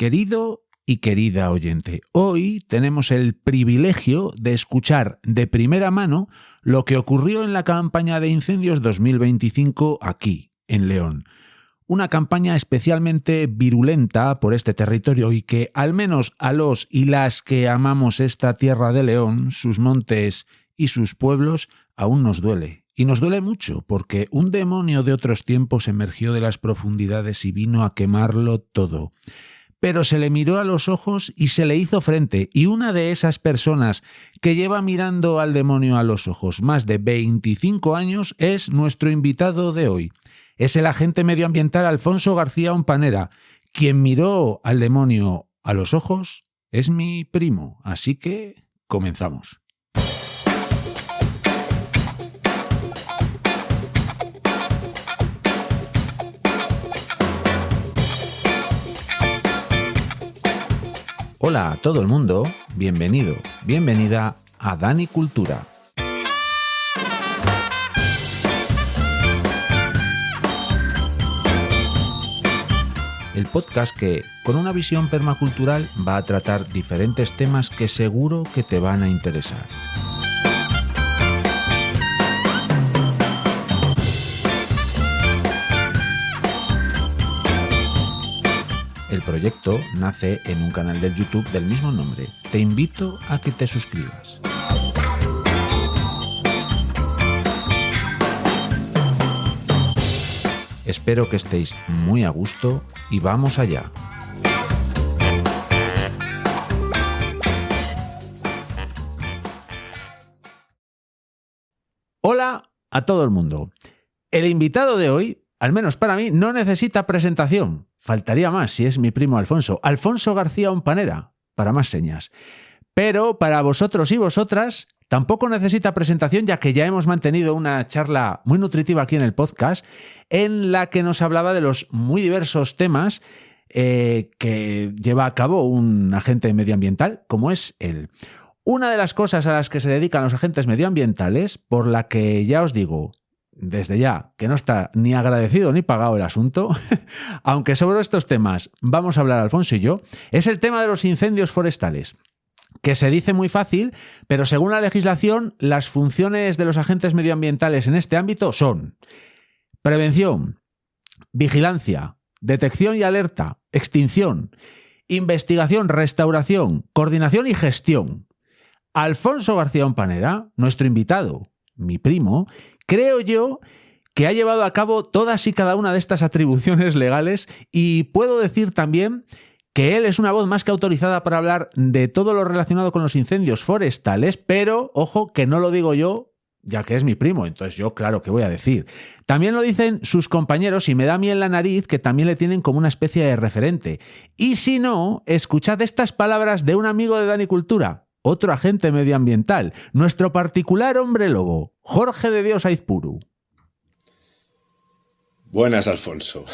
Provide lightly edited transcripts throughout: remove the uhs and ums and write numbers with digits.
Querido y querida oyente, hoy tenemos el privilegio de escuchar de primera mano lo que ocurrió en la campaña de incendios 2025 aquí, en León. Una campaña especialmente virulenta por este territorio y que, al menos a los y las que amamos esta tierra de León, sus montes y sus pueblos, aún nos duele. Y nos duele mucho porque un demonio de otros tiempos emergió de las profundidades y vino a quemarlo todo. Pero se le miró a los ojos y se le hizo frente, y una de esas personas que lleva mirando al demonio a los ojos más de 25 años es nuestro invitado de hoy. Es el agente medioambiental Alfonso García Ompanera. Quien miró al demonio a los ojos es mi primo, así que comenzamos. Hola a todo el mundo, bienvenido, bienvenida a Dani Cultura. El podcast que, con una visión permacultural, va a tratar diferentes temas que seguro que te van a interesar. El proyecto nace en un canal de YouTube del mismo nombre. Te invito a que te suscribas. Espero que estéis muy a gusto y vamos allá. Hola a todo el mundo. El invitado de hoy, al menos para mí, no necesita presentación. Faltaría más si es mi primo Alfonso. Alfonso García Ompanera, para más señas. Pero para vosotros y vosotras tampoco necesita presentación, ya que ya hemos mantenido una charla muy nutritiva aquí en el podcast en la que nos hablaba de los muy diversos temas que lleva a cabo un agente medioambiental como es él. Una de las cosas a las que se dedican los agentes medioambientales, por la que ya os digo desde ya que no está ni agradecido ni pagado el asunto, aunque sobre estos temas vamos a hablar Alfonso y yo, es el tema de los incendios forestales, que se dice muy fácil, pero según la legislación, las funciones de los agentes medioambientales en este ámbito son prevención, vigilancia, detección y alerta, extinción, investigación, restauración, coordinación y gestión. Alfonso García Ompanera, nuestro invitado, mi primo, creo yo que ha llevado a cabo todas y cada una de estas atribuciones legales, y puedo decir también que él es una voz más que autorizada para hablar de todo lo relacionado con los incendios forestales, pero, ojo, que no lo digo yo, ya que es mi primo, entonces yo, claro, ¿qué voy a decir? También lo dicen sus compañeros y me da miel en la nariz que también le tienen como una especie de referente. Y si no, escuchad estas palabras de un amigo de Dani Cultura, otro agente medioambiental, nuestro particular hombre lobo, Jorge de Dios Aizpuru. Buenas, Alfonso.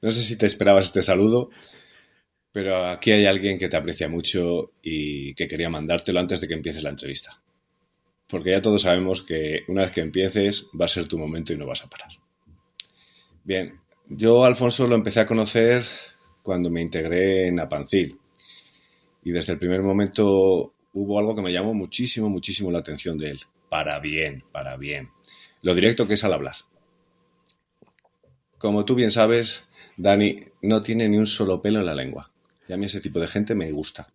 No sé si te esperabas este saludo, pero aquí hay alguien que te aprecia mucho y que quería mandártelo antes de que empieces la entrevista. Porque ya todos sabemos que una vez que empieces va a ser tu momento y no vas a parar. Bien, yo a Alfonso lo empecé a conocer cuando me integré en Apancil. Y desde el primer momento hubo algo que me llamó muchísimo, muchísimo la atención de él. Para bien, para bien. Lo directo que es al hablar. Como tú bien sabes, Dani no tiene ni un solo pelo en la lengua. Y a mí ese tipo de gente me gusta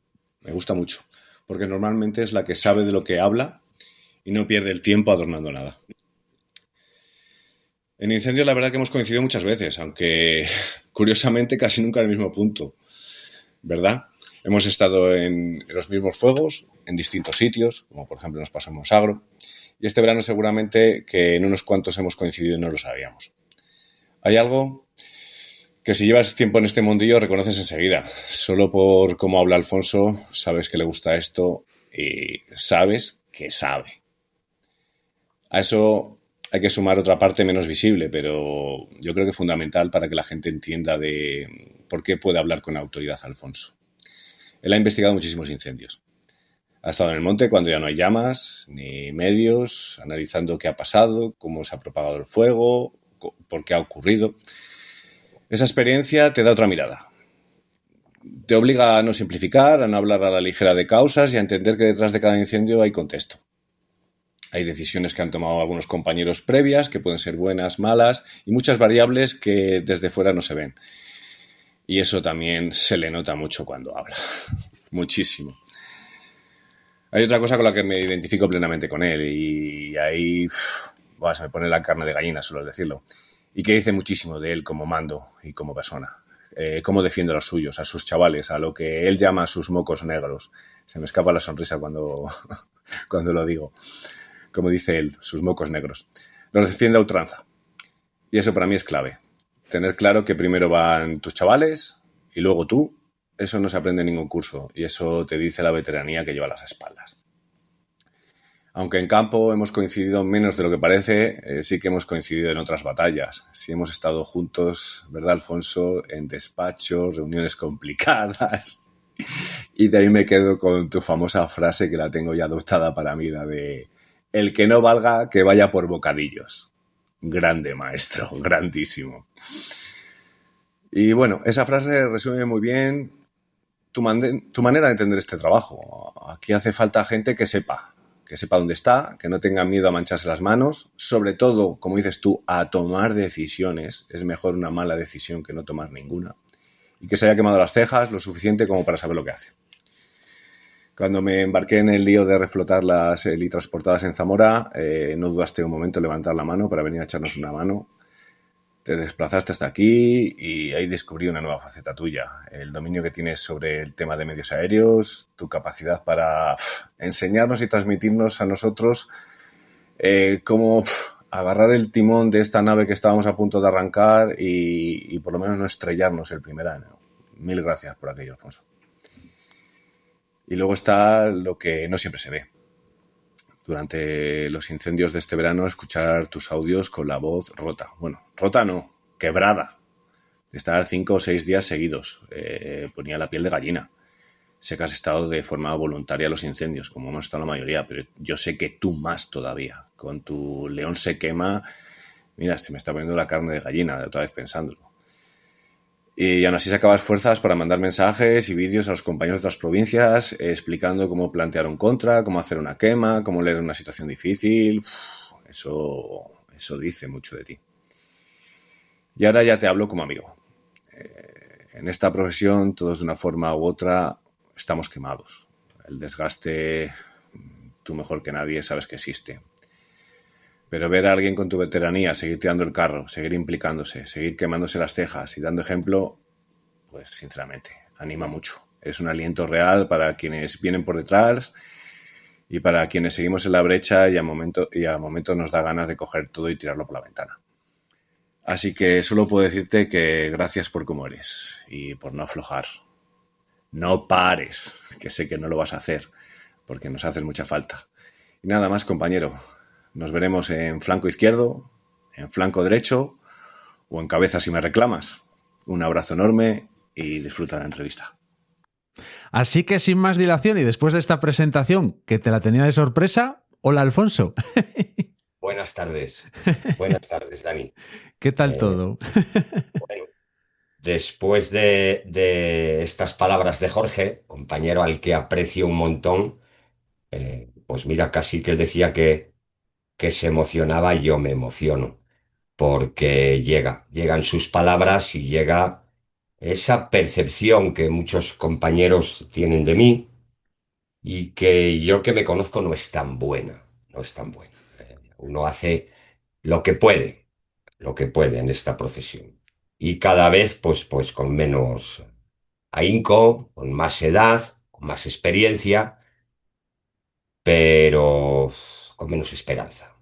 mucho. Porque normalmente es la que sabe de lo que habla y no pierde el tiempo adornando nada. En incendios la verdad que hemos coincidido muchas veces, aunque curiosamente casi nunca en el mismo punto, ¿verdad? Hemos estado en los mismos fuegos, en distintos sitios, como por ejemplo nos pasó en Monsagro, y este verano seguramente que en unos cuantos hemos coincidido y no lo sabíamos. Hay algo que si llevas tiempo en este mundillo reconoces enseguida. Solo por cómo habla Alfonso sabes que le gusta esto y sabes que sabe. A eso hay que sumar otra parte menos visible, pero yo creo que fundamental para que la gente entienda de por qué puede hablar con autoridad Alfonso. Él ha investigado muchísimos incendios. Ha estado en el monte cuando ya no hay llamas ni medios, analizando qué ha pasado, cómo se ha propagado el fuego, por qué ha ocurrido. Esa experiencia te da otra mirada. Te obliga a no simplificar, a no hablar a la ligera de causas y a entender que detrás de cada incendio hay contexto. Hay decisiones que han tomado algunos compañeros previas, que pueden ser buenas, malas, y muchas variables que desde fuera no se ven. Y eso también se le nota mucho cuando habla. Muchísimo. Hay otra cosa con la que me identifico plenamente con él, y ahí se me pone la carne de gallina, solo decirlo. Y que dice muchísimo de él como mando y como persona. Cómo defiende a los suyos, a sus chavales, a lo que él llama sus mocos negros. Se me escapa la sonrisa cuando lo digo. Como dice él, sus mocos negros. Los defiende a ultranza. Y eso para mí es clave. Tener claro que primero van tus chavales y luego tú. Eso no se aprende en ningún curso y eso te dice la veteranía que lleva a las espaldas. Aunque en campo hemos coincidido menos de lo que parece, sí que hemos coincidido en otras batallas. Sí hemos estado juntos, ¿verdad, Alfonso? En despachos, reuniones complicadas. Y de ahí me quedo con tu famosa frase que la tengo ya adoptada para mí, la de el que no valga, que vaya por bocadillos. Grande maestro, grandísimo. Y bueno, esa frase resume muy bien tu manera de entender este trabajo. Aquí hace falta gente que sepa dónde está, que no tenga miedo a mancharse las manos, sobre todo, como dices tú, a tomar decisiones. Es mejor una mala decisión que no tomar ninguna. Y que se haya quemado las cejas lo suficiente como para saber lo que hace. Cuando me embarqué en el lío de reflotar las helitransportadas en Zamora, no dudaste un momento en levantar la mano para venir a echarnos una mano. Te desplazaste hasta aquí y ahí descubrí una nueva faceta tuya. El dominio que tienes sobre el tema de medios aéreos, tu capacidad para enseñarnos y transmitirnos a nosotros cómo agarrar el timón de esta nave que estábamos a punto de arrancar y por lo menos no estrellarnos el primer año. Mil gracias por aquello, Alfonso. Y luego está lo que no siempre se ve. Durante los incendios de este verano, escuchar tus audios con la voz rota. Bueno, rota no, quebrada. De estar 5 o 6 días seguidos. Ponía la piel de gallina. Sé que has estado de forma voluntaria a los incendios, como hemos estado la mayoría, pero yo sé que tú más todavía. Con tu león se quema. Mira, se me está poniendo la carne de gallina, de otra vez pensándolo. Y aún así sacabas fuerzas para mandar mensajes y vídeos a los compañeros de otras provincias explicando cómo plantear un contra, cómo hacer una quema, cómo leer una situación difícil. Eso dice mucho de ti. Y ahora ya te hablo como amigo. En esta profesión, todos de una forma u otra estamos quemados. El desgaste, tú mejor que nadie sabes que existe. Pero ver a alguien con tu veteranía seguir tirando el carro, seguir implicándose, seguir quemándose las cejas y dando ejemplo, pues sinceramente, anima mucho. Es un aliento real para quienes vienen por detrás y para quienes seguimos en la brecha y a momento nos da ganas de coger todo y tirarlo por la ventana. Así que solo puedo decirte que gracias por cómo eres y por no aflojar. No pares, que sé que no lo vas a hacer, porque nos haces mucha falta. Y nada más, compañero. Nos veremos en flanco izquierdo, en flanco derecho o en cabeza si me reclamas. Un abrazo enorme y disfruta la entrevista. Así que sin más dilación y después de esta presentación que te la tenía de sorpresa, hola Alfonso. Buenas tardes, Dani. ¿Qué tal todo? Bueno, después de estas palabras de Jorge, compañero al que aprecio un montón, pues mira, casi que él decía que se emocionaba y yo me emociono, porque llegan sus palabras y llega esa percepción que muchos compañeros tienen de mí y que yo que me conozco no es tan buena, no es tan buena. Uno hace lo que puede, lo que puede en esta profesión. Y cada vez, pues con menos ahínco, con más edad, con más experiencia, pero con menos esperanza.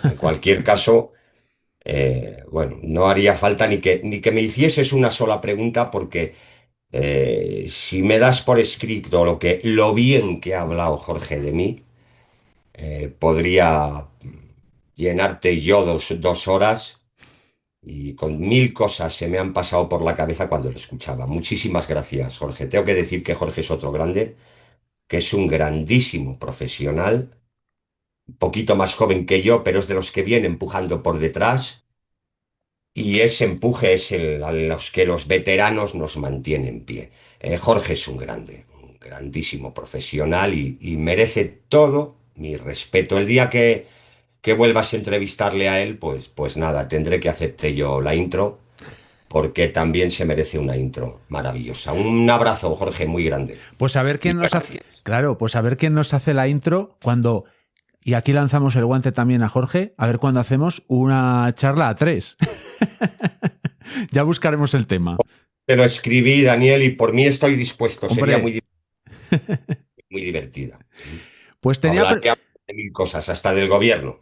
En cualquier caso, bueno, no haría falta ni que me hicieses una sola pregunta porque si me das por escrito lo bien que ha hablado Jorge de mí, podría llenarte yo dos horas y con mil cosas se me han pasado por la cabeza cuando lo escuchaba. Muchísimas gracias, Jorge. Tengo que decir que Jorge es otro grande, que es un grandísimo profesional, un poquito más joven que yo, pero es de los que viene empujando por detrás y ese empuje es a los que los veteranos nos mantienen en pie. Jorge es un grande, un grandísimo profesional y merece todo mi respeto. El día que vuelvas a entrevistarle a él, pues nada, tendré que hacerte yo la intro, porque también se merece una intro maravillosa. Un abrazo, Jorge, muy grande. Pues a ver Y quién nos hace. gracias. Claro, pues a ver quién nos hace la intro cuando. Y aquí lanzamos el guante también a Jorge, a ver cuando hacemos una charla a tres. Ya buscaremos el tema. Te lo escribí, Daniel, y por mí estoy dispuesto. Sería Hombre, muy divertida. pues tenía. Hablaríamos de mil cosas, hasta del gobierno,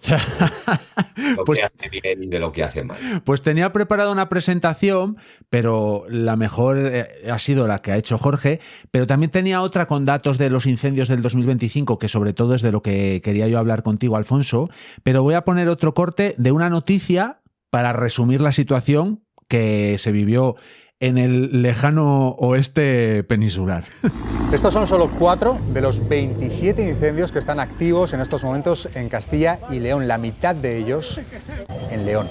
lo que Pues hace bien y de lo que hace mal. Pues tenía preparado una presentación, pero la mejor ha sido la que ha hecho Jorge, pero también tenía otra con datos de los incendios del 2025, que sobre todo es de lo que quería yo hablar contigo, Alfonso, pero voy a poner otro corte de una noticia para resumir la situación que se vivió en el lejano oeste peninsular. Estos son solo 4 de los 27 incendios que están activos en estos momentos en Castilla y León, la mitad de ellos en León.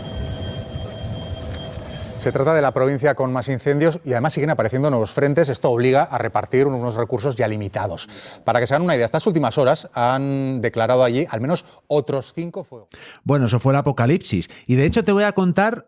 Se trata de la provincia con más incendios y además siguen apareciendo nuevos frentes. Esto obliga a repartir unos recursos ya limitados. Para que se hagan una idea, estas últimas horas han declarado allí al menos otros 5 fuegos. Bueno, eso fue el apocalipsis. Y de hecho te voy a contar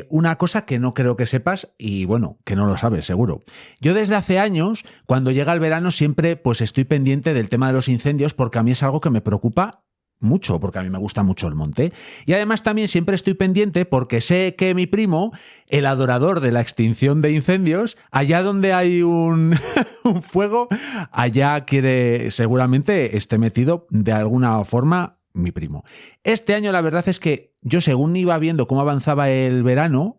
una cosa que no creo que sepas y bueno, que no lo sabes seguro. Yo desde hace años, cuando llega el verano, siempre pues estoy pendiente del tema de los incendios porque a mí es algo que me preocupa mucho, porque a mí me gusta mucho el monte. Y además también siempre estoy pendiente porque sé que mi primo, el adorador de la extinción de incendios, allá donde hay un, un fuego, allá quiere, seguramente esté metido de alguna forma mi primo. Este año la verdad es que yo según iba viendo cómo avanzaba el verano,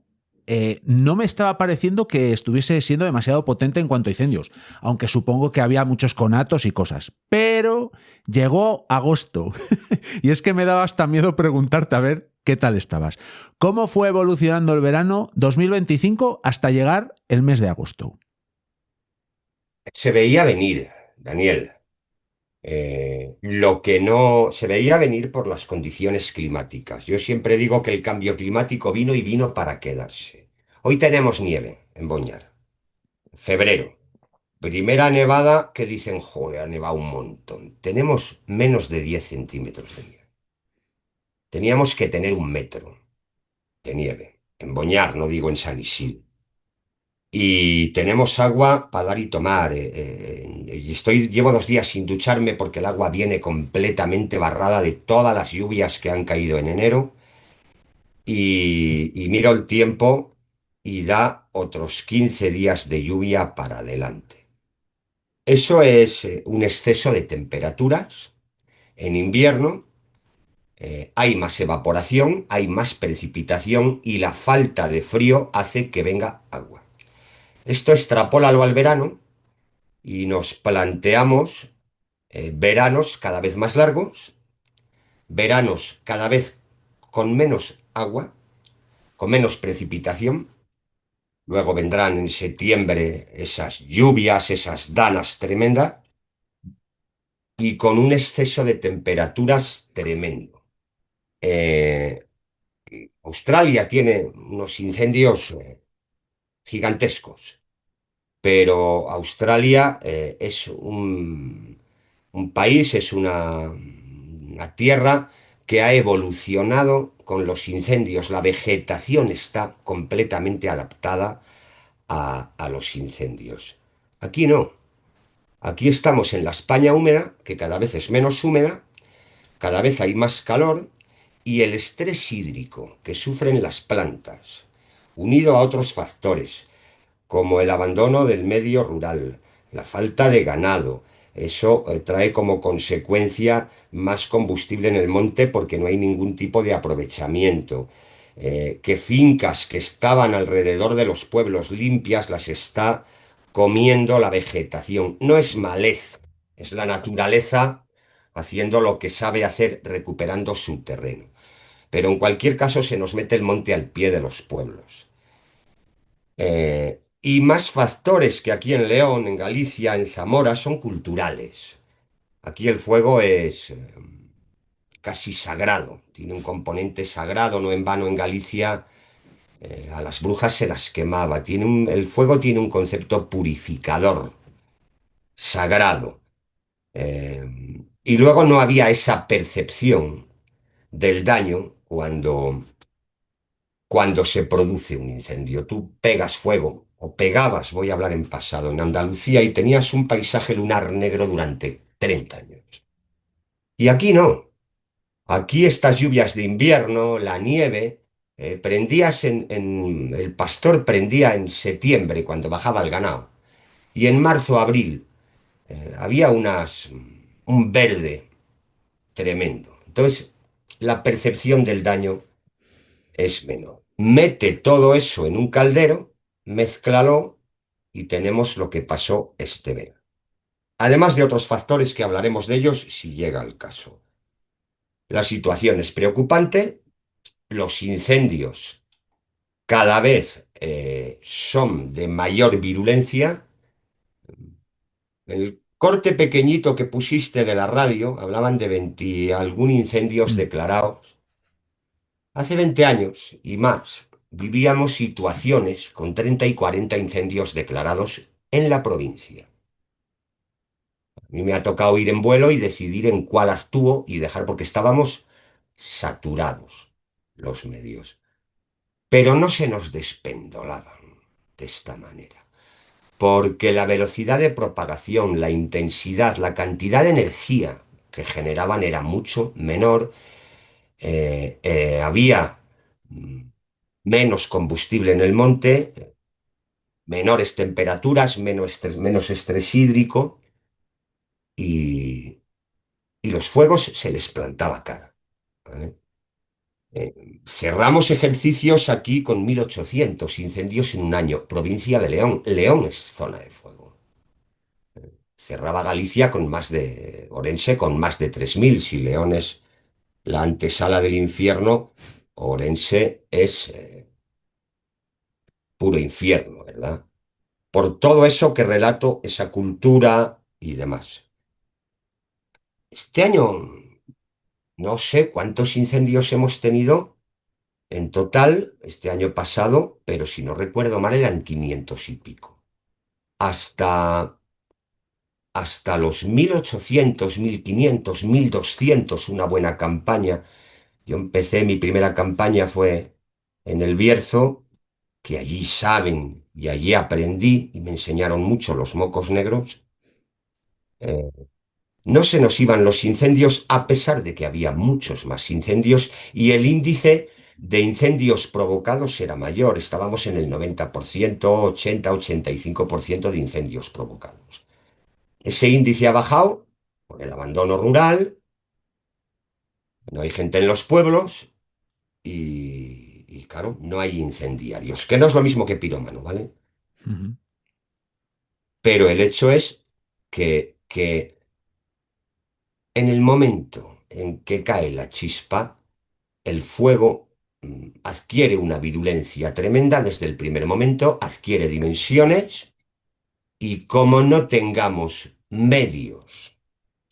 no me estaba pareciendo que estuviese siendo demasiado potente en cuanto a incendios, aunque supongo que había muchos conatos y cosas. Pero llegó agosto y es que me daba hasta miedo preguntarte a ver qué tal estabas. ¿Cómo fue evolucionando el verano 2025 hasta llegar el mes de agosto? Se veía venir, Daniel. Lo que no se veía venir por las condiciones climáticas. Yo siempre digo que el cambio climático vino y vino para quedarse. Hoy tenemos nieve en Boñar, febrero. Primera nevada que dicen, joder, ha nevado un montón. Tenemos menos de 10 centímetros de nieve. Teníamos que tener 1 metro de nieve. En Boñar, no digo en San Isidro. Y tenemos agua para dar y tomar. Y llevo 2 días sin ducharme porque el agua viene completamente barrada de todas las lluvias que han caído en enero. Y miro el tiempo y da otros 15 días de lluvia para adelante. Eso es un exceso de temperaturas. En invierno hay más evaporación, hay más precipitación y la falta de frío hace que venga agua. Esto extrapólalo al verano y nos planteamos veranos cada vez más largos, veranos cada vez con menos agua, con menos precipitación. Luego vendrán en septiembre esas lluvias, esas danas tremendas y con un exceso de temperaturas tremendo. Eh, Australia tiene unos incendios gigantescos, pero Australia es un país, es una tierra que ha evolucionado con los incendios. La vegetación está completamente adaptada a los incendios. Aquí no. Aquí estamos en la España húmeda, que cada vez es menos húmeda, cada vez hay más calor y el estrés hídrico que sufren las plantas, unido a otros factores, como el abandono del medio rural, la falta de ganado. Eso trae como consecuencia más combustible en el monte porque no hay ningún tipo de aprovechamiento. Que fincas que estaban alrededor de los pueblos limpias las está comiendo la vegetación. No es maleza, es la naturaleza haciendo lo que sabe hacer, recuperando su terreno. Pero en cualquier caso se nos mete el monte al pie de los pueblos. Y más factores que aquí en León, en Galicia, en Zamora, son culturales. Aquí el fuego es casi sagrado, tiene un componente sagrado, no en vano en Galicia A las brujas se las quemaba. El fuego tiene un concepto purificador, sagrado. Eh, y luego no había esa percepción del daño cuando se produce un incendio. Tú pegas fuego, o pegabas, voy a hablar en pasado, en Andalucía, y tenías un paisaje lunar negro durante 30 años. Y aquí no. Aquí estas lluvias de invierno, la nieve, el pastor prendía en septiembre cuando bajaba el ganado. Y en marzo, abril, había un verde tremendo. Entonces, la percepción del daño es menor. Mete todo eso en un caldero, mézclalo y tenemos lo que pasó este verano. Además de otros factores que hablaremos de ellos si llega el caso. La situación es preocupante, los incendios cada vez son de mayor virulencia. El corte pequeñito que pusiste de la radio, hablaban de 20 algún incendios Mm. declarados. Hace 20 años y más vivíamos situaciones con 30 y 40 incendios declarados en la provincia. A mí me ha tocado ir en vuelo y decidir en cuál actúo y dejar porque estábamos saturados los medios. Pero no se nos despendolaban de esta manera, porque la velocidad de propagación, la intensidad, la cantidad de energía que generaban era mucho menor. Había mm, menos combustible en el monte, menores temperaturas, menos estrés hídrico y, y los fuegos se les plantaba cara. ¿Vale? Cerramos ejercicios aquí con 1.800 incendios en un año, provincia de León. León es zona de fuego. Cerraba Galicia con Orense con más de 3.000. Si León es la antesala del infierno, Orense es puro infierno, ¿verdad? Por todo eso que relato, esa cultura y demás. Este año no sé cuántos incendios hemos tenido en total, este año pasado, pero si no recuerdo mal eran 500 y pico. Hasta, hasta los 1.800, 1.500, 1.200, una buena campaña. Yo empecé, mi primera campaña fue en el Bierzo, que allí saben y allí aprendí y me enseñaron mucho los mocos negros. Eh, No se nos iban los incendios a pesar de que había muchos más incendios y el índice de incendios provocados era mayor. Estábamos en el 90%, 80, 85% de incendios provocados. Ese índice ha bajado por el abandono rural, no hay gente en los pueblos y claro, no hay incendiarios, que no es lo mismo que pirómano, ¿vale? Ujú. Pero el hecho es que en el momento en que cae la chispa, el fuego adquiere una virulencia tremenda desde el primer momento, adquiere dimensiones y como no tengamos medios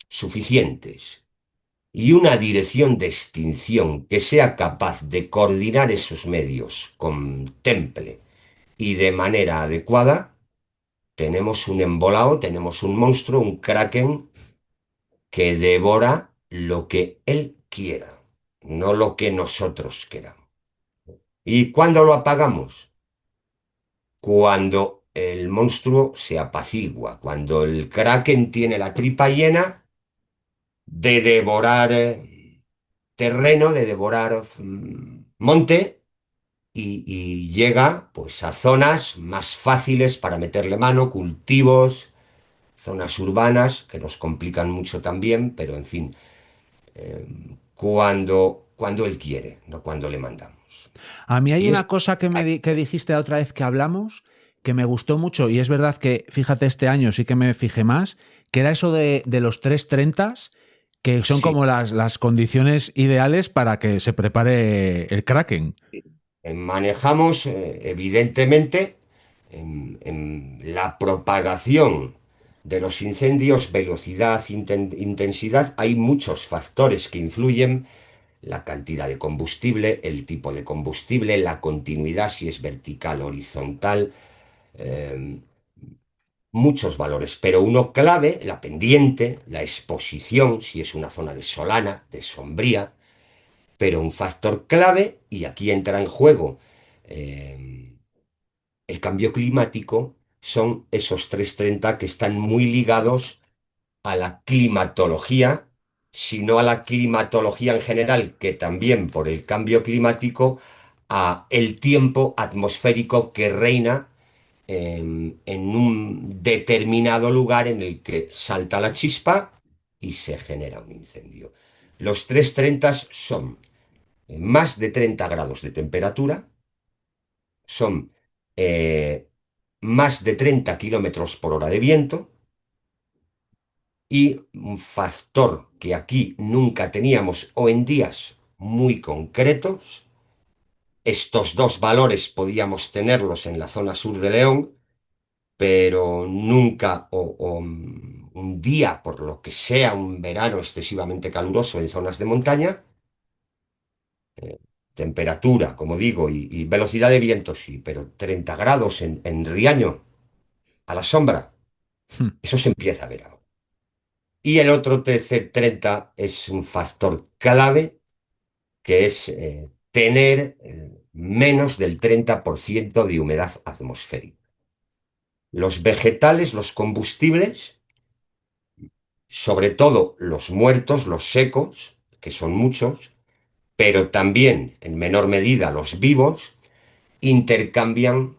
suficientes y una dirección de extinción que sea capaz de coordinar esos medios con temple y de manera adecuada, tenemos un embolado, tenemos un monstruo, un kraken que devora lo que él quiera, no lo que nosotros queramos. ¿Y cuándo lo apagamos? Cuando el monstruo se apacigua, cuando el kraken tiene la tripa llena de devorar terreno, de devorar monte y llega pues a zonas más fáciles para meterle mano, cultivos, zonas urbanas que nos complican mucho también, pero en fin, cuando él quiere, no cuando le mandamos. A mí hay Y una es cosa que dijiste la otra vez que hablamos que me gustó mucho y es verdad que, fíjate, este año sí que me fijé más, que era eso de los 330, que son sí. como las condiciones ideales para que se prepare el Kraken. Manejamos, evidentemente, en la propagación de los incendios, velocidad, intensidad, hay muchos factores que influyen, la cantidad de combustible, el tipo de combustible, la continuidad, si es vertical o horizontal, eh, muchos valores, pero uno clave, la pendiente, la exposición, si es una zona de solana, de sombría, pero un factor clave, y aquí entra en juego eh, el cambio climático, son esos 330 que están muy ligados a la climatología, sino a la climatología en general, que también por el cambio climático, a el tiempo atmosférico que reina en un determinado lugar en el que salta la chispa y se genera un incendio. Los 330 son más de 30 grados de temperatura, son más de 30 kilómetros por hora de viento, y un factor que aquí nunca teníamos o en días muy concretos. Estos dos valores podíamos tenerlos en la zona sur de León, pero nunca un día, por lo que sea un verano excesivamente caluroso en zonas de montaña. Temperatura, como digo, y velocidad de viento, sí, pero 30 grados en Riaño, a la sombra, Hmm. eso se empieza a ver ahora. Y el otro TC30 es un factor clave, que es tener menos del 30% de humedad atmosférica. Los vegetales, los combustibles, sobre todo los muertos, los secos, que son muchos, pero también en menor medida los vivos, intercambian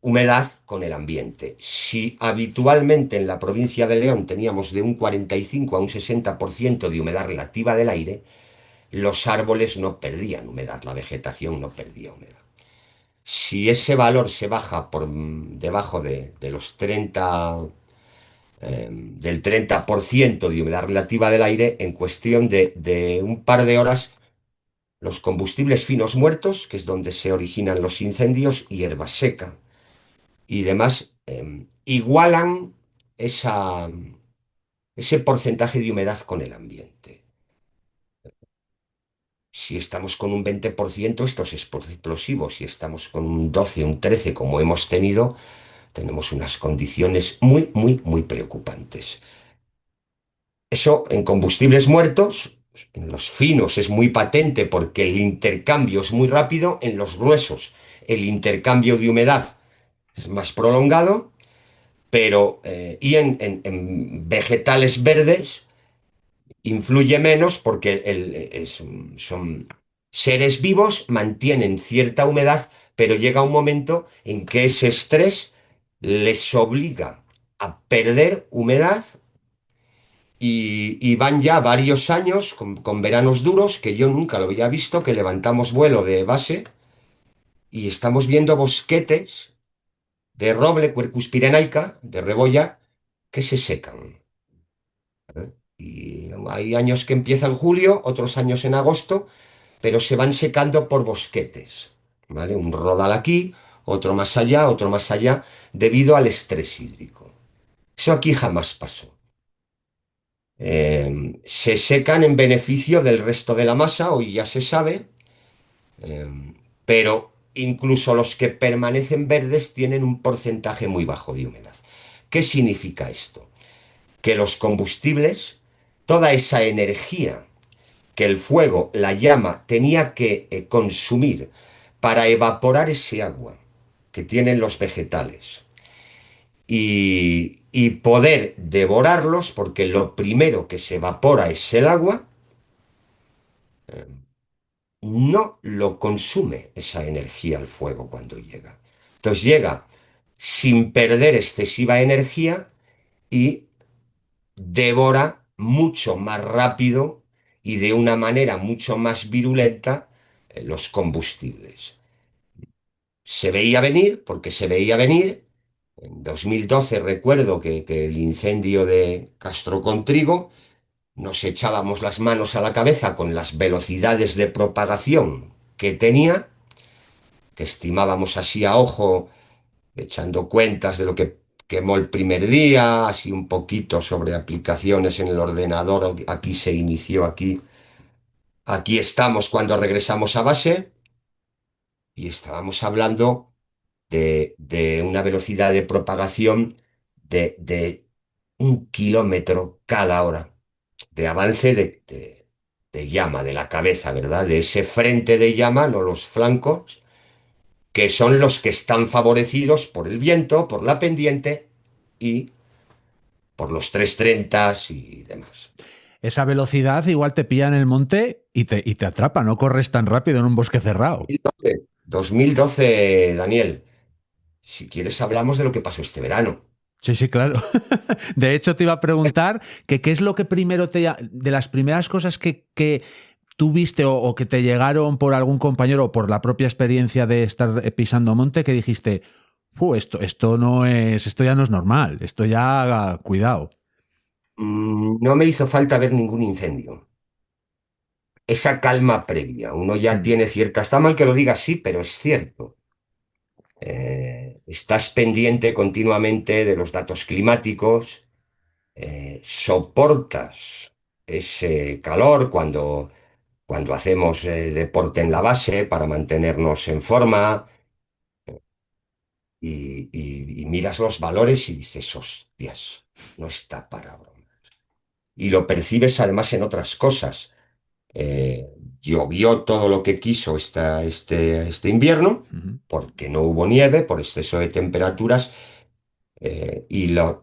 humedad con el ambiente. Si habitualmente en la provincia de León teníamos de un 45 a un 60% de humedad relativa del aire, los árboles no perdían humedad, la vegetación no perdía humedad. Si ese valor se baja por debajo de los 30, del 30% de humedad relativa del aire, en cuestión de un par de horas, los combustibles finos muertos, que es donde se originan los incendios, hierba seca y demás, igualan esa, ese porcentaje de humedad con el ambiente. Si estamos con un 20%, esto es explosivo. Si estamos con un 12, un 13, como hemos tenido, tenemos unas condiciones muy, muy, muy preocupantes. Eso en combustibles muertos, en los finos es muy patente porque el intercambio es muy rápido, en los gruesos el intercambio de humedad es más prolongado, pero y en vegetales verdes influye menos porque son seres vivos, mantienen cierta humedad, pero llega un momento en que ese estrés les obliga a perder humedad y van ya varios años con veranos duros, que yo nunca lo había visto, que levantamos vuelo de base y estamos viendo bosquetes de roble, Quercus pirenaica, de rebolla, que se secan. Y hay años que empieza en julio, otros años en agosto, pero se van secando por bosquetes, ¿vale? Un rodal aquí, otro más allá, debido al estrés hídrico. Eso aquí jamás pasó. Se secan en beneficio del resto de la masa, hoy ya se sabe, eh, pero incluso los que permanecen verdes tienen un porcentaje muy bajo de humedad. ¿Qué significa esto? Que los combustibles, toda esa energía que el fuego, la llama, tenía que consumir para evaporar ese agua que tienen los vegetales y poder devorarlos, porque lo primero que se evapora es el agua, no lo consume esa energía el fuego cuando llega. Entonces llega sin perder excesiva energía y devora mucho más rápido y de una manera mucho más virulenta los combustibles. Se veía venir, porque se veía venir. En 2012 recuerdo que el incendio de Castro con Trigo, nos echábamos las manos a la cabeza con las velocidades de propagación que tenía, que estimábamos así a ojo, echando cuentas de lo que quemó el primer día, así un poquito sobre aplicaciones en el ordenador. Aquí se inició aquí aquí estamos cuando regresamos a base y estábamos hablando de una velocidad de propagación de 1 kilómetro cada hora, de avance de llama, de la cabeza, ¿verdad? De ese frente de llama, no los flancos, que son los que están favorecidos por el viento, por la pendiente y por los 330 y demás. Esa velocidad igual te pilla en el monte y te atrapa, no corres tan rápido en un bosque cerrado. 2012, Daniel. Si quieres hablamos de lo que pasó este verano. Sí, sí, claro. De hecho, te iba a preguntar que qué es lo que primero de las primeras cosas que tú viste o que te llegaron por algún compañero o por la propia experiencia de estar pisando monte, que dijiste, esto ya no es normal, esto ya, cuidado. No me hizo falta ver ningún incendio. Esa calma previa. Uno ya Mm, tiene cierta... Está mal que lo diga así, pero es cierto. Estás pendiente continuamente de los datos climáticos, soportas ese calor cuando hacemos deporte en la base para mantenernos en forma y miras los valores y dices, hostias, no está para broma. Y lo percibes además en otras cosas. Eh, Llovió todo lo que quiso este invierno, ujú, porque no hubo nieve, por exceso de temperaturas,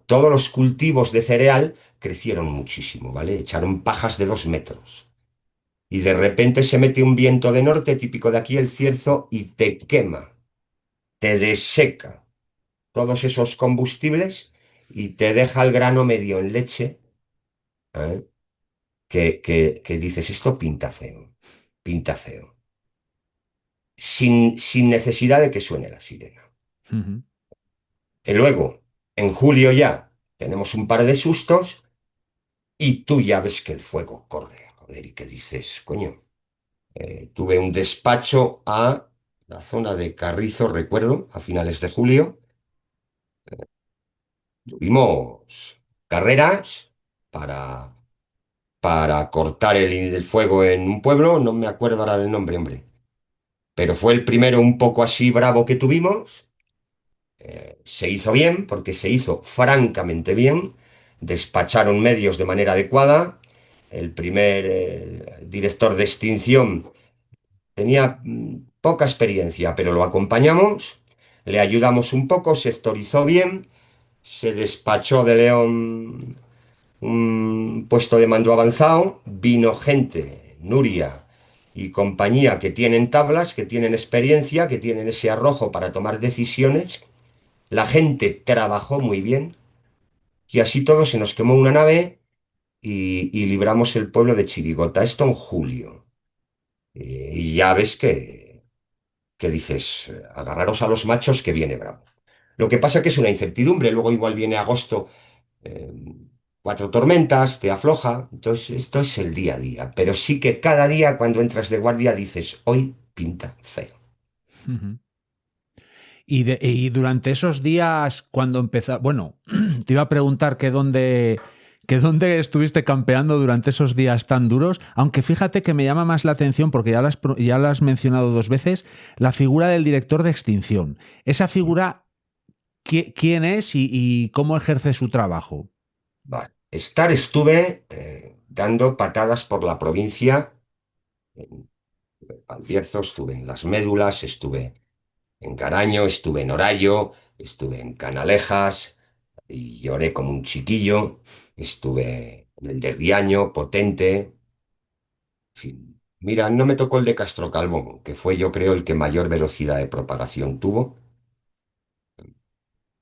todos los cultivos de cereal crecieron muchísimo, ¿vale? Echaron pajas de 2 metros. Y de repente se mete un viento de norte, típico de aquí, el cierzo, y te quema, te deseca todos esos combustibles y te deja el grano medio en leche, ¿eh? Que dices, esto pinta feo, sin necesidad de que suene la sirena. ujú. Y luego, en julio ya, tenemos un par de sustos y tú ya ves que el fuego corre, joder, y que dices, coño, tuve un despacho a la zona de Carrizo, recuerdo, a finales de julio. Tuvimos carreras para, para cortar el fuego en un pueblo, no me acuerdo ahora el nombre, hombre, pero fue el primero un poco así bravo que tuvimos. Se hizo bien, porque se hizo francamente bien. Despacharon medios de manera adecuada. El primer director de extinción tenía poca experiencia, pero lo acompañamos, le ayudamos un poco, sectorizó bien, se despachó de León un puesto de mando avanzado, vino gente, Nuria y compañía, que tienen tablas, que tienen experiencia, que tienen ese arrojo para tomar decisiones. La gente trabajó muy bien y así todo se nos quemó una nave y libramos el pueblo de Chirigota. Esto en julio. Y ya ves que dices, agarraros a los machos que viene bravo. Lo que pasa que es una incertidumbre. Luego igual viene agosto, eh, 4 tormentas, te afloja. Entonces esto es el día a día. Pero sí que cada día cuando entras de guardia dices, hoy pinta feo. Ujú. Y durante esos días, cuando empezó, bueno, te iba a preguntar que dónde estuviste campeando durante esos días tan duros, aunque fíjate que me llama más la atención, porque ya lo has mencionado 2 veces, la figura del director de extinción. Esa figura, ¿quién es y cómo ejerce su trabajo? Vale. Estuve dando patadas por la provincia. En Valbierzo, estuve en Las Médulas, estuve en Caraño, estuve en Orayo, estuve en Canalejas y lloré como un chiquillo. Estuve en el de Riaño, Potente. En fin. Mira, no me tocó el de Castro Calvo, que fue yo creo el que mayor velocidad de propagación tuvo.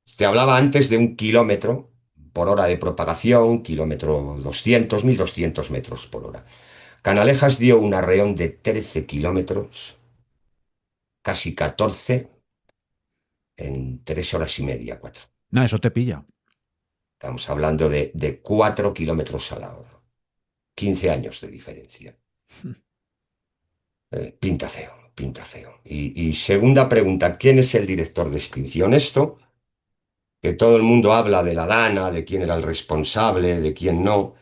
Se hablaba antes de 1 kilómetro por hora de propagación, kilómetro 200, 1200 metros por hora. Canalejas dio un arreón de 13 kilómetros, casi 14, en 3 horas y media, 4. No, eso te pilla. Estamos hablando de 4 kilómetros a la hora. 15 años de diferencia. Pinta feo, pinta feo. Y segunda pregunta, ¿quién es el director de extinción? Esto, que todo el mundo habla de la Dana, de quién era el responsable, de quién no.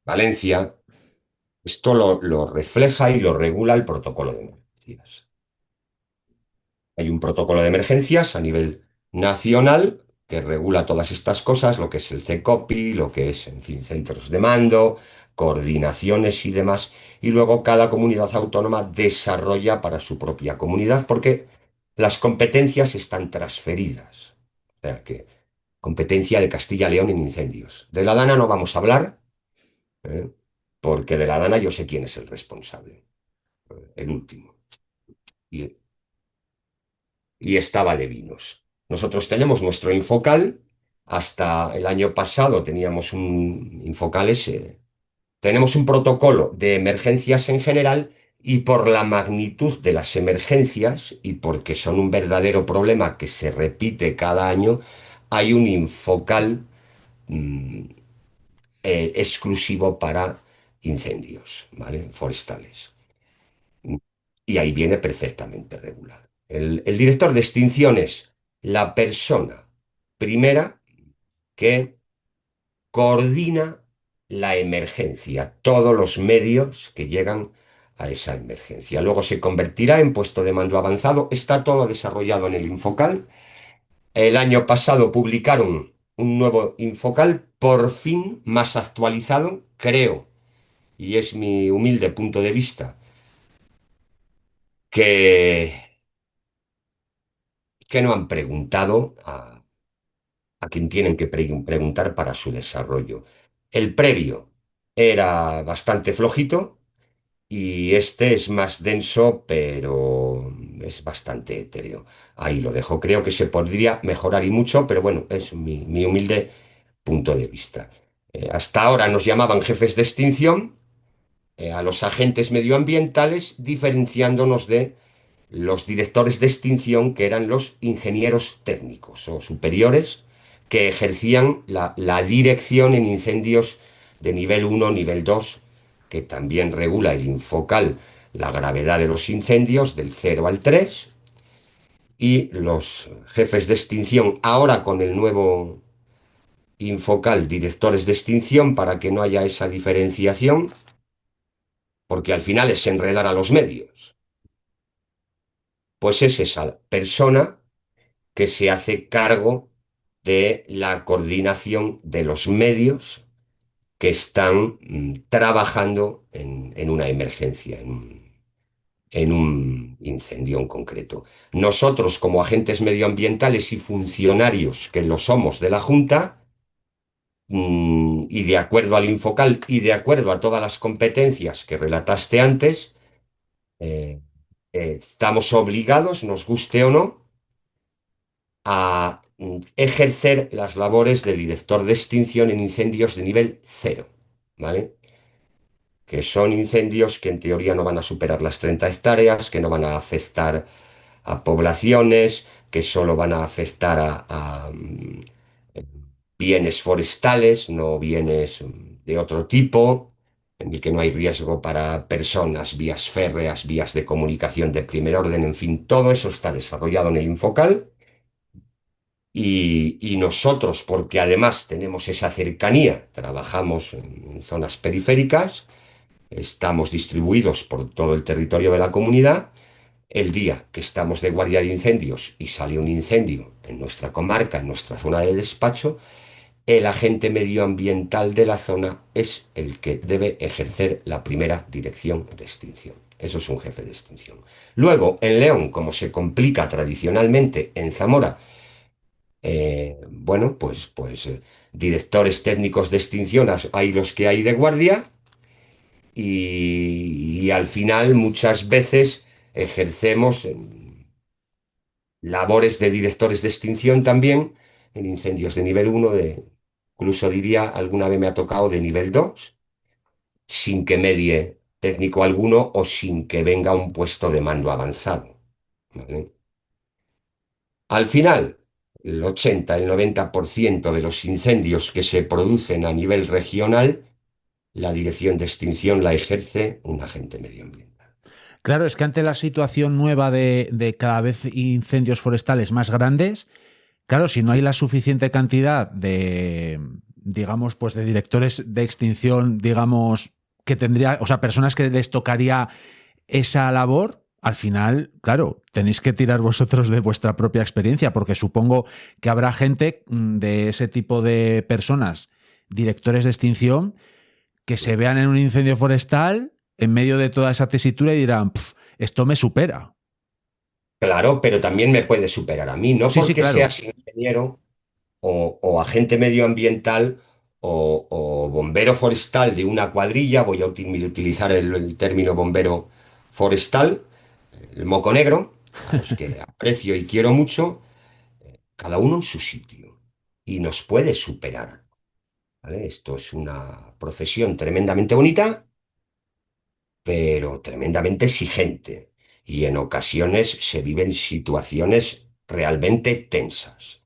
Valencia. Esto lo refleja y lo regula el protocolo de emergencias. Hay un protocolo de emergencias a nivel nacional que regula todas estas cosas, lo que es el CECOPI, lo que es, en fin, centros de mando, coordinaciones y demás. Y luego cada comunidad autónoma desarrolla para su propia comunidad porque las competencias están transferidas. O sea que competencia de Castilla y León en incendios. De la Dana no vamos a hablar, ¿eh? Porque de la Dana yo sé quién es el responsable, el último. Y, y estaba de vinos. Nosotros tenemos nuestro Infocal. Hasta el año pasado teníamos un Infocal ese. Tenemos un protocolo de emergencias en general y por la magnitud de las emergencias y porque son un verdadero problema que se repite cada año, hay un Infocal exclusivo para incendios, ¿vale? Forestales. Y ahí viene perfectamente regulado. El director de extinciones, la persona primera que coordina la emergencia, todos los medios que llegan a esa emergencia. Luego se convertirá en puesto de mando avanzado. Está todo desarrollado en el Infocal. El año pasado publicaron un nuevo Infocal, por fin más actualizado, creo, y es mi humilde punto de vista, que, que no han preguntado a quien tienen que preguntar para su desarrollo. El previo era bastante flojito y este es más denso, pero es bastante etéreo. Ahí lo dejo. Creo que se podría mejorar y mucho, pero bueno, es mi humilde punto de vista. Hasta ahora nos llamaban jefes de extinción a los agentes medioambientales, diferenciándonos de los directores de extinción, que eran los ingenieros técnicos o superiores, que ejercían la dirección en incendios de nivel 1, nivel 2, que también regula el Infocal la gravedad de los incendios del 0 al 3, y los jefes de extinción, ahora con el nuevo Infocal, directores de extinción, para que no haya esa diferenciación, porque al final es enredar a los medios. Pues es esa persona que se hace cargo de la coordinación de los medios que están trabajando en una emergencia, en un incendio en concreto. Nosotros, como agentes medioambientales y funcionarios que lo somos de la Junta, y de acuerdo al Infocal y de acuerdo a todas las competencias que relataste antes, eh, estamos obligados, nos guste o no, a ejercer las labores de director de extinción en incendios de nivel 0, ¿vale? Que son incendios que en teoría no van a superar las 30 hectáreas, que no van a afectar a poblaciones, que solo van a afectar a bienes forestales, no bienes de otro tipo, en el que no hay riesgo para personas, vías férreas, vías de comunicación de primer orden, en fin, todo eso está desarrollado en el Infocal. Y nosotros, porque además tenemos esa cercanía, trabajamos en zonas periféricas, estamos distribuidos por todo el territorio de la comunidad. El día que estamos de guardia de incendios y sale un incendio en nuestra comarca, en nuestra zona de despacho, el agente medioambiental de la zona es el que debe ejercer la primera dirección de extinción. Eso es un jefe de extinción. Luego, en León, como se complica tradicionalmente en Zamora, bueno, directores técnicos de extinción hay los que hay de guardia y al final muchas veces ejercemos labores de directores de extinción también en incendios de nivel 1, incluso diría, alguna vez me ha tocado de nivel 2, sin que medie técnico alguno o sin que venga un puesto de mando avanzado, ¿vale? Al final, el 80, el 90% de los incendios que se producen a nivel regional, la dirección de extinción la ejerce un agente medioambiental. Claro, es que ante la situación nueva de cada vez incendios forestales más grandes, claro, si no hay Sí, la suficiente cantidad digamos, pues de directores de extinción, digamos, que tendría, o sea, personas que les tocaría esa labor, al final, claro, tenéis que tirar vosotros de vuestra propia experiencia, porque supongo que habrá gente de ese tipo de personas, directores de extinción, que se vean en un incendio forestal en medio de toda esa tesitura y dirán, esto me supera. Claro, pero también me puede superar a mí, no Sí, sí, porque claro. seas ingeniero o agente medioambiental o bombero forestal de una cuadrilla, voy a utilizar el término bombero forestal, el moco negro, a los que aprecio y quiero mucho, cada uno en su sitio, y nos puede superar, ¿vale? Esto es una profesión tremendamente bonita, pero tremendamente exigente, y en ocasiones se viven situaciones realmente tensas.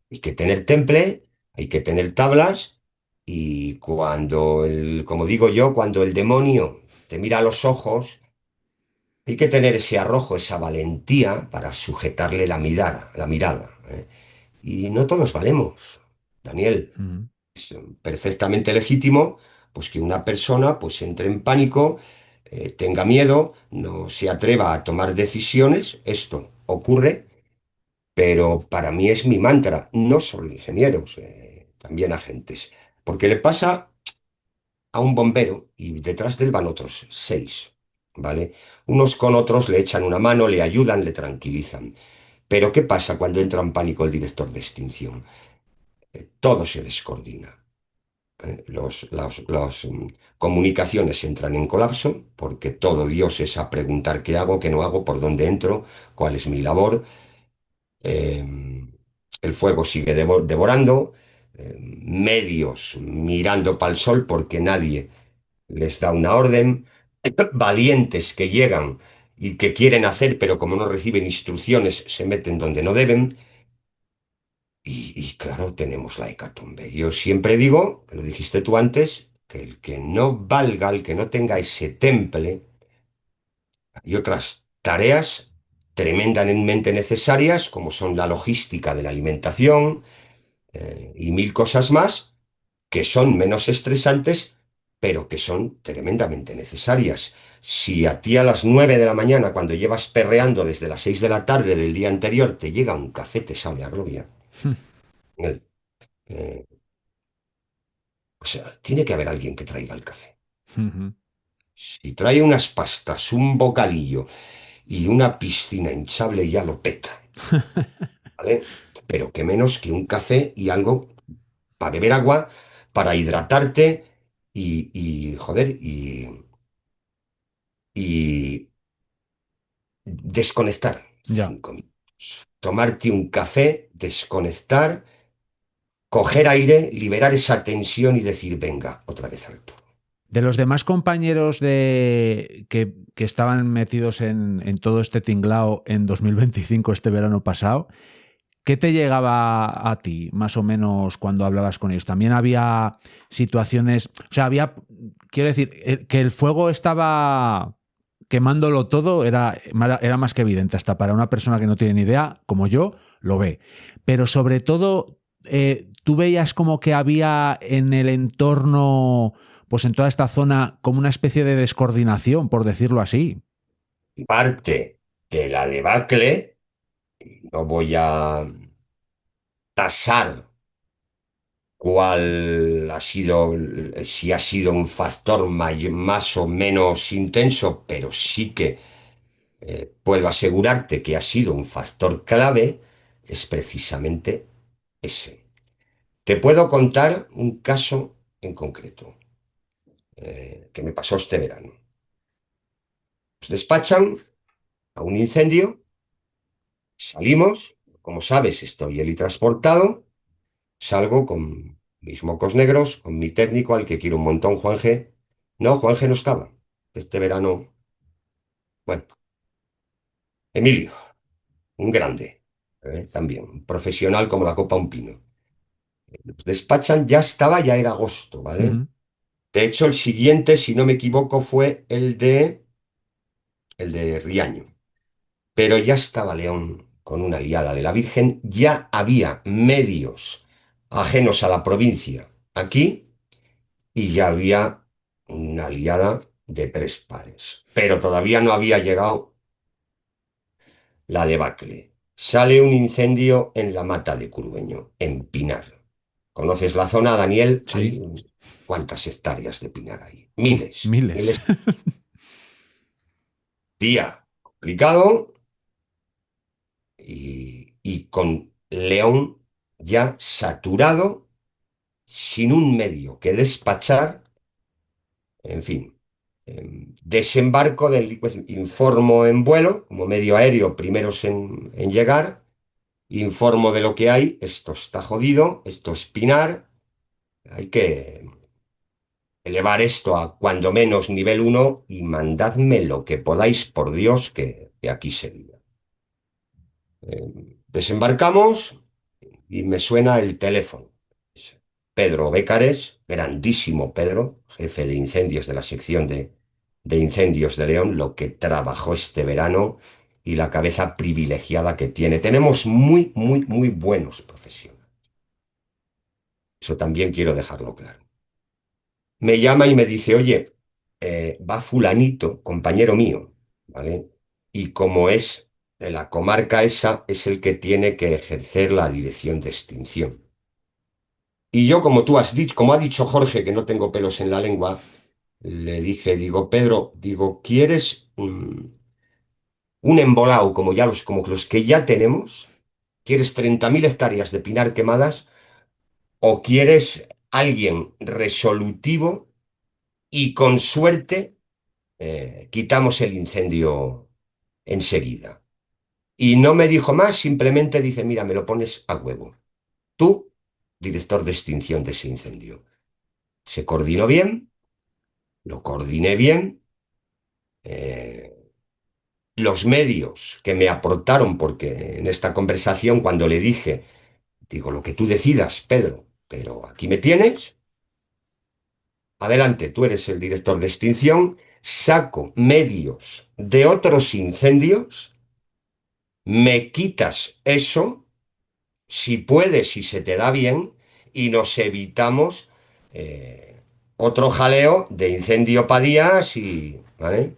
Hay que tener temple, hay que tener tablas, y como digo yo, cuando el demonio te mira a los ojos, hay que tener ese arrojo, esa valentía para sujetarle la mirada, ¿eh? Y no todos valemos, Daniel. Mm. Es perfectamente legítimo, pues que una persona pues entre en pánico, tenga miedo, no se atreva a tomar decisiones. Esto ocurre, pero para mí es mi mantra, no solo ingenieros, también agentes, porque le pasa a un bombero y detrás de él van otros 6, ¿vale? Unos con otros le echan una mano, le ayudan, le tranquilizan. Pero ¿qué pasa cuando entra en pánico el director de extinción? Todo se descoordina. Las comunicaciones entran en colapso porque todo Dios es a preguntar qué hago, qué no hago, por dónde entro, cuál es mi labor. Eh, el fuego sigue devorando, medios mirando para el sol porque nadie les da una orden, valientes que llegan y que quieren hacer, pero como no reciben instrucciones, se meten donde no deben. Y claro, tenemos la hecatombe. Yo siempre digo, que lo dijiste tú antes, que el que no valga, el que no tenga ese temple y otras tareas tremendamente necesarias, como son la logística de la alimentación, y mil cosas más, que son menos estresantes, pero que son tremendamente necesarias. Si a ti a las 9 de la mañana, cuando llevas perreando desde las 6 de la tarde del día anterior, te llega un café, te sabe a gloria. El- eh, o sea, tiene que haber alguien que traiga el café. Ujú. Si trae unas pastas, un bocadillo y una piscina hinchable, ya lo peta, ¿vale? Pero que menos que un café y algo para beber agua, para hidratarte joder, y desconectar Ya. 5 minutos. Tomarte un café, desconectar, coger aire, liberar esa tensión y decir, venga, otra vez al toro. De los demás compañeros que estaban metidos en todo este tinglao en 2025, este verano pasado, ¿qué te llegaba a ti, más o menos, cuando hablabas con ellos? También había situaciones, o sea, quiero decir, que el fuego estaba quemándolo todo, era más que evidente, hasta para una persona que no tiene ni idea, como yo, lo ve. Pero sobre todo, tú veías como que había en el entorno, pues en toda esta zona, como una especie de descoordinación, por decirlo así. Parte de la debacle, no voy a tasar cuál ha sido, si ha sido un factor más o menos intenso, pero sí que puedo asegurarte que ha sido un factor clave, es precisamente ese. Te puedo contar un caso en concreto, que me pasó este verano. Nos despachan a un incendio, salimos, como sabes, estoy helitransportado, salgo con mis mocos negros, con mi técnico al que quiero un montón, Juanje. No, Juanje no estaba. Este verano, bueno, Emilio, un grande, también, un profesional como la copa un pino. Nos despachan, ya era agosto, ¿vale? Ujú. De hecho, el siguiente, si no me equivoco, fue el de Riaño. Pero ya estaba León con una liada de la Virgen, ya había medios ajenos a la provincia aquí, y ya había una aliada de 3 pares. Pero todavía no había llegado la debacle. Sale un incendio en la Mata de Curueño, en Pinar. ¿Conoces la zona, Daniel? Sí. ¿Cuántas hectáreas de pinar hay? Uf, Miles. miles. Día complicado y con León ya saturado, sin un medio que despachar, en fin. Desembarco pues, informo en vuelo, como medio aéreo, primeros en llegar, informo de lo que hay, esto está jodido, esto es Pinar, hay que elevar esto a cuando menos nivel 1 y mandadme lo que podáis, por Dios, que aquí sería. Desembarcamos y me suena el teléfono. Pedro Bécares, grandísimo Pedro, jefe de incendios de la sección de incendios de León, lo que trabajó este verano y la cabeza privilegiada que tiene. Tenemos muy, muy, muy buenos profesionales. Eso también quiero dejarlo claro. Me llama y me dice, oye, va fulanito, compañero mío, ¿vale? Y como es de la comarca esa, es el que tiene que ejercer la dirección de extinción. Y yo, como tú has dicho, como ha dicho Jorge, que no tengo pelos en la lengua, le dije, digo, Pedro, digo, ¿quieres un embolado como los que ya tenemos? ¿Quieres 30.000 hectáreas de pinar quemadas? ¿O quieres alguien resolutivo y con suerte quitamos el incendio enseguida? Y no me dijo más, simplemente dice, mira, me lo pones a huevo. Tú, director de extinción de ese incendio. Se coordinó bien, lo coordiné bien. eh, los medios que me aportaron, porque en esta conversación cuando le dije, digo, lo que tú decidas, Pedro, pero aquí me tienes, adelante, tú eres el director de extinción, saco medios de otros incendios, me quitas eso, si puedes, si se te da bien, y nos evitamos otro jaleo de incendio para días y, ¿vale?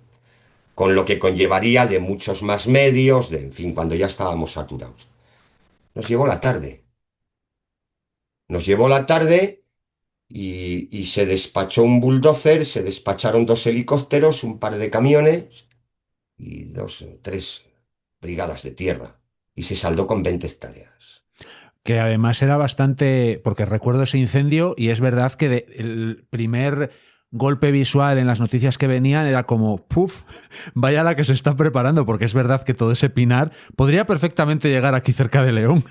Con lo que conllevaría de muchos más medios, en fin, cuando ya estábamos saturados. Nos llevó la tarde. Nos llevó la tarde y se despachó un bulldozer, se despacharon 2 helicópteros, un par de camiones y 2 o 3 brigadas de tierra. Y se saldó con 20 hectáreas. Que además era bastante, porque recuerdo ese incendio y es verdad que el primer golpe visual en las noticias que venían era como, puf, vaya la que se está preparando, porque es verdad que todo ese pinar podría perfectamente llegar aquí cerca de León.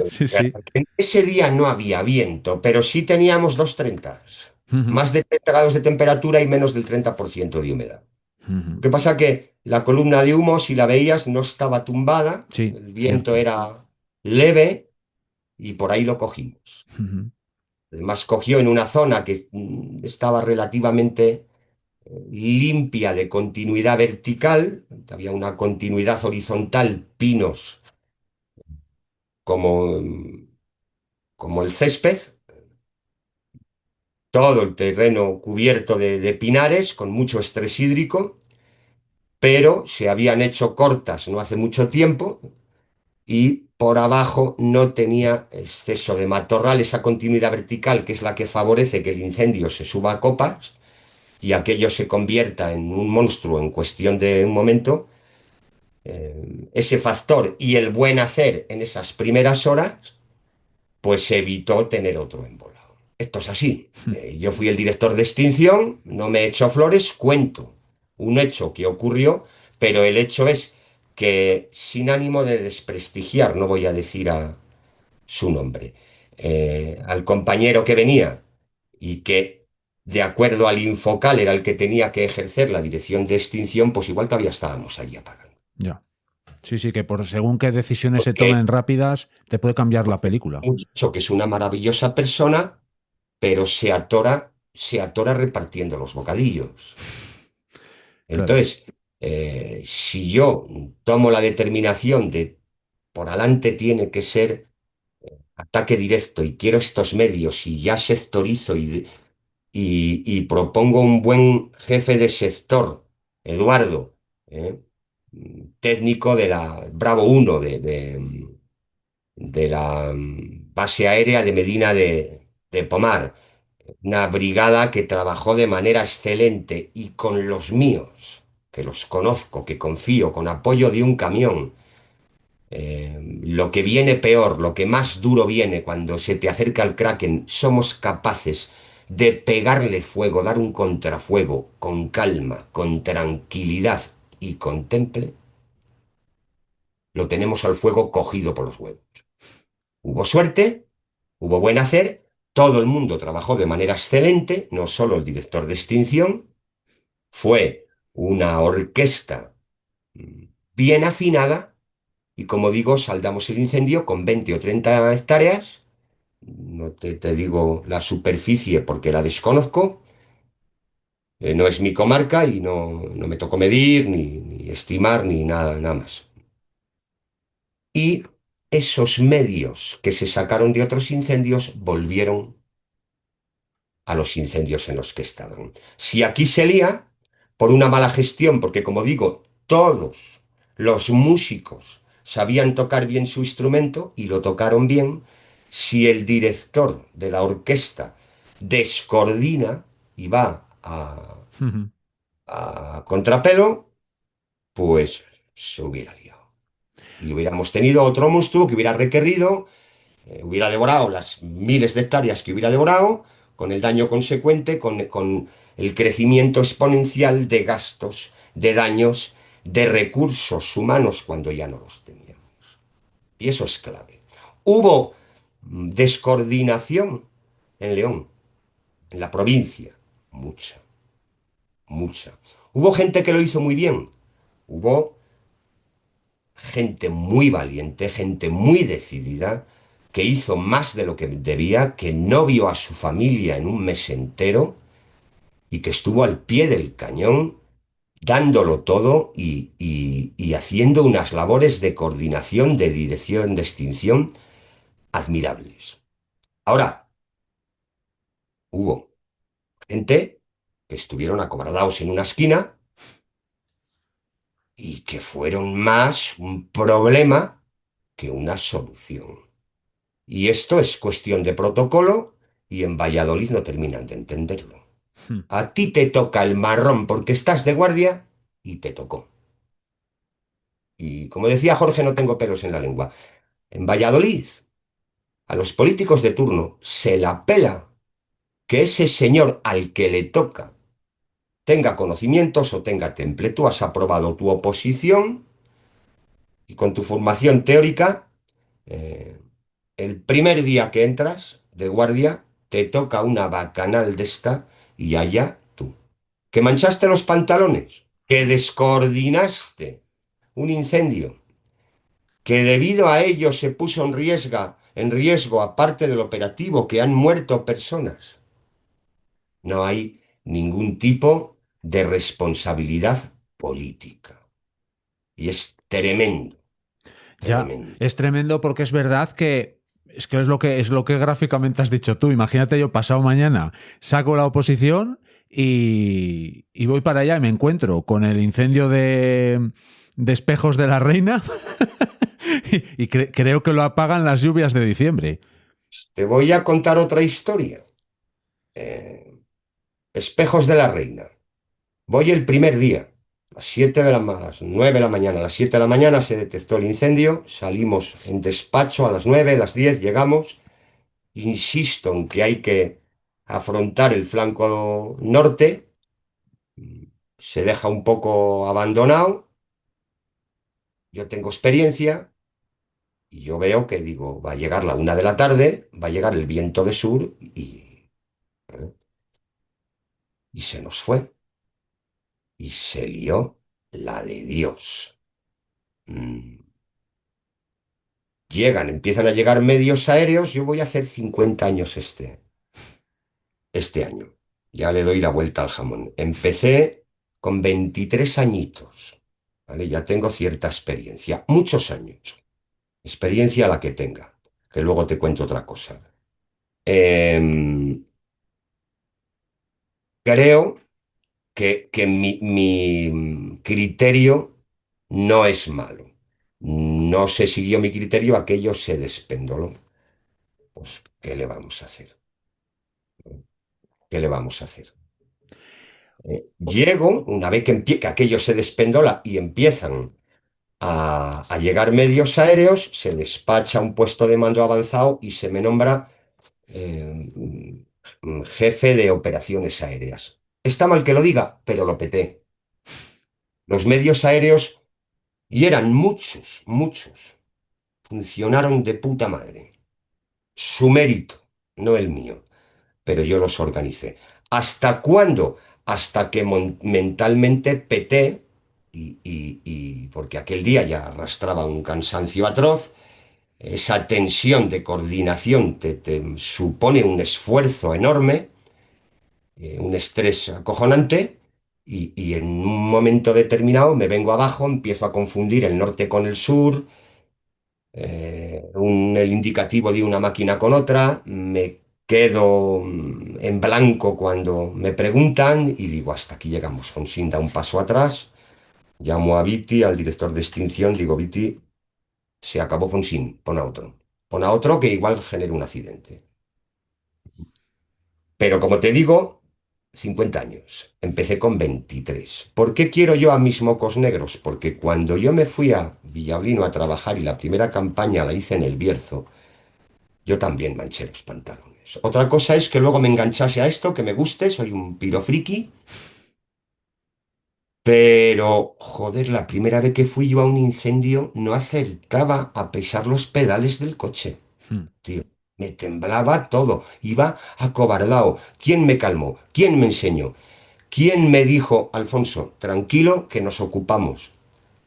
Sí, sí. Ese día no había viento, pero sí teníamos 230. Más de 30 grados de temperatura y menos del 30% de humedad. Lo que pasa que la columna de humo, si la veías, no estaba tumbada, Sí, el viento cierto. era leve y por ahí lo cogimos. Además, cogió en una zona que estaba relativamente limpia de continuidad vertical, había una continuidad horizontal, pinos como, como el césped, todo el terreno cubierto de pinares con mucho estrés hídrico, pero se habían hecho cortas no hace mucho tiempo y por abajo no tenía exceso de matorral, esa continuidad vertical que es la que favorece que el incendio se suba a copas y aquello se convierta en un monstruo en cuestión de un momento. Ese factor y el buen hacer en esas primeras horas, pues evitó tener otro embolado. Esto es así. Yo fui el director de extinción, no me he hecho flores, cuento un hecho que ocurrió, pero el hecho es que sin ánimo de desprestigiar, no voy a decir a su nombre, al compañero que venía y que de acuerdo al Infocal era el que tenía que ejercer la dirección de extinción, pues igual todavía estábamos allí apagando. Ya. Sí, sí, que por según qué decisiones se Porque tomen rápidas, te puede cambiar la película. un muchacho que es una maravillosa persona, pero se atora repartiendo los bocadillos. Claro. Entonces, si yo tomo la determinación de por adelante tiene que ser ataque directo y quiero estos medios y ya sectorizo y propongo un buen jefe de sector, Eduardo, ¿eh? Técnico de la Bravo 1 de la base aérea de Medina de Pomar, una brigada que trabajó de manera excelente y con los míos, que los conozco, que confío, con apoyo de un camión. Lo que viene peor, lo que más duro viene cuando se te acerca el Kraken, somos capaces de pegarle fuego, dar un contrafuego con calma, con tranquilidad y con temple, lo tenemos al fuego cogido por los huevos. Hubo suerte, hubo buen hacer, todo el mundo trabajó de manera excelente, no solo el director de extinción, fue una orquesta bien afinada y como digo, saldamos el incendio con 20 o 30 hectáreas, no te digo la superficie porque la desconozco, no es mi comarca y no me tocó medir, ni estimar, ni nada, nada más. Y esos medios que se sacaron de otros incendios volvieron a los incendios en los que estaban. Si aquí se lía por una mala gestión, porque como digo, todos los músicos sabían tocar bien su instrumento y lo tocaron bien, si el director de la orquesta descoordina y va a contrapelo, pues se hubiera liado. Y hubiéramos tenido otro monstruo que hubiera requerido hubiera devorado las miles de hectáreas que hubiera devorado, con el daño consecuente, con el crecimiento exponencial de gastos, de daños, de recursos humanos cuando ya no los teníamos. Y eso es clave. Hubo descoordinación en León, en la provincia, mucha, mucha. Hubo gente que lo hizo muy bien, hubo gente muy valiente, gente muy decidida, que hizo más de lo que debía, que no vio a su familia en un mes entero y que estuvo al pie del cañón dándolo todo y haciendo unas labores de coordinación, de dirección, de extinción admirables. Ahora, hubo gente que estuvieron acobardados en una esquina y que fueron más un problema que una solución. Y esto es cuestión de protocolo y en Valladolid no terminan de entenderlo. A ti te toca el marrón porque estás de guardia y te tocó. Y como decía Jorge, no tengo pelos en la lengua. En Valladolid, a los políticos de turno se la pela que ese señor al que le toca tenga conocimientos o tenga temple. Tú has aprobado tu oposición y con tu formación teórica, eh, el primer día que entras de guardia, te toca una bacanal de esta y allá tú. ¿Que manchaste los pantalones? ¿Que descoordinaste un incendio? ¿Que debido a ello se puso en riesgo, aparte del operativo, que han muerto personas? No hay ningún tipo de responsabilidad política. Y es tremendo, Ya, tremendo. es tremendo porque es verdad que es lo que gráficamente has dicho tú. Imagínate yo pasado mañana saco la oposición y voy para allá y me encuentro con el incendio de Espejos de la Reina y creo que lo apagan las lluvias de diciembre. Te voy a contar otra historia. Espejos de la Reina. Voy el primer día, a las 9 de la mañana, a las 7 de la mañana se detectó el incendio, salimos en despacho a las 9, a las 10 llegamos, insisto en que hay que afrontar el flanco norte, se deja un poco abandonado, yo tengo experiencia y yo veo que digo, va a llegar la 1 de la tarde, va a llegar el viento de sur ¿eh? Y se nos fue y se lió la de Dios. Mm. Empiezan a llegar medios aéreos. Yo voy a hacer 50 años este año. Ya le doy la vuelta al jamón. Empecé con 23 añitos, ¿vale? Ya tengo cierta experiencia, muchos años. Experiencia la que tenga. que luego te cuento otra cosa. Creo que mi criterio no es malo. No se siguió mi criterio, aquello se despendoló. Pues, ¿qué le vamos a hacer? ¿Qué le vamos a hacer? Llego, una vez que aquello se despendola y empiezan a llegar medios aéreos, se despacha un puesto de mando avanzado y se me nombra eh, jefe de operaciones aéreas. Está mal que lo diga, pero lo peté. Los medios aéreos, y eran muchos, muchos, funcionaron de puta madre. Su mérito, no el mío, pero yo los organicé. ¿Hasta cuándo? Hasta que mentalmente peté, porque aquel día ya arrastraba un cansancio atroz. Esa tensión de coordinación te supone un esfuerzo enorme, un estrés acojonante, y en un momento determinado me vengo abajo, empiezo a confundir el norte con el sur, el indicativo de una máquina con otra, me quedo en blanco cuando me preguntan y digo, hasta aquí llegamos. Fonsín da un paso atrás, llamo a Viti, al director de extinción, digo, Viti, se acabó Fonsín, pon a otro. Pon a otro que igual genere un accidente. Pero como te digo, 50 años. Empecé con 23. ¿Por qué quiero yo a mis mocos negros? Porque cuando yo me fui a Villablino a trabajar y la primera campaña la hice en el Bierzo, yo también manché los pantalones. Otra cosa es que luego me enganchase a esto, que me guste, soy un pirofriki. Pero, joder, la primera vez que fui yo a un incendio no acertaba a pisar los pedales del coche. Hmm. Tío, me temblaba todo, iba acobardado. ¿Quién me calmó? ¿Quién me enseñó? ¿Quién me dijo, Alfonso, tranquilo, que nos ocupamos?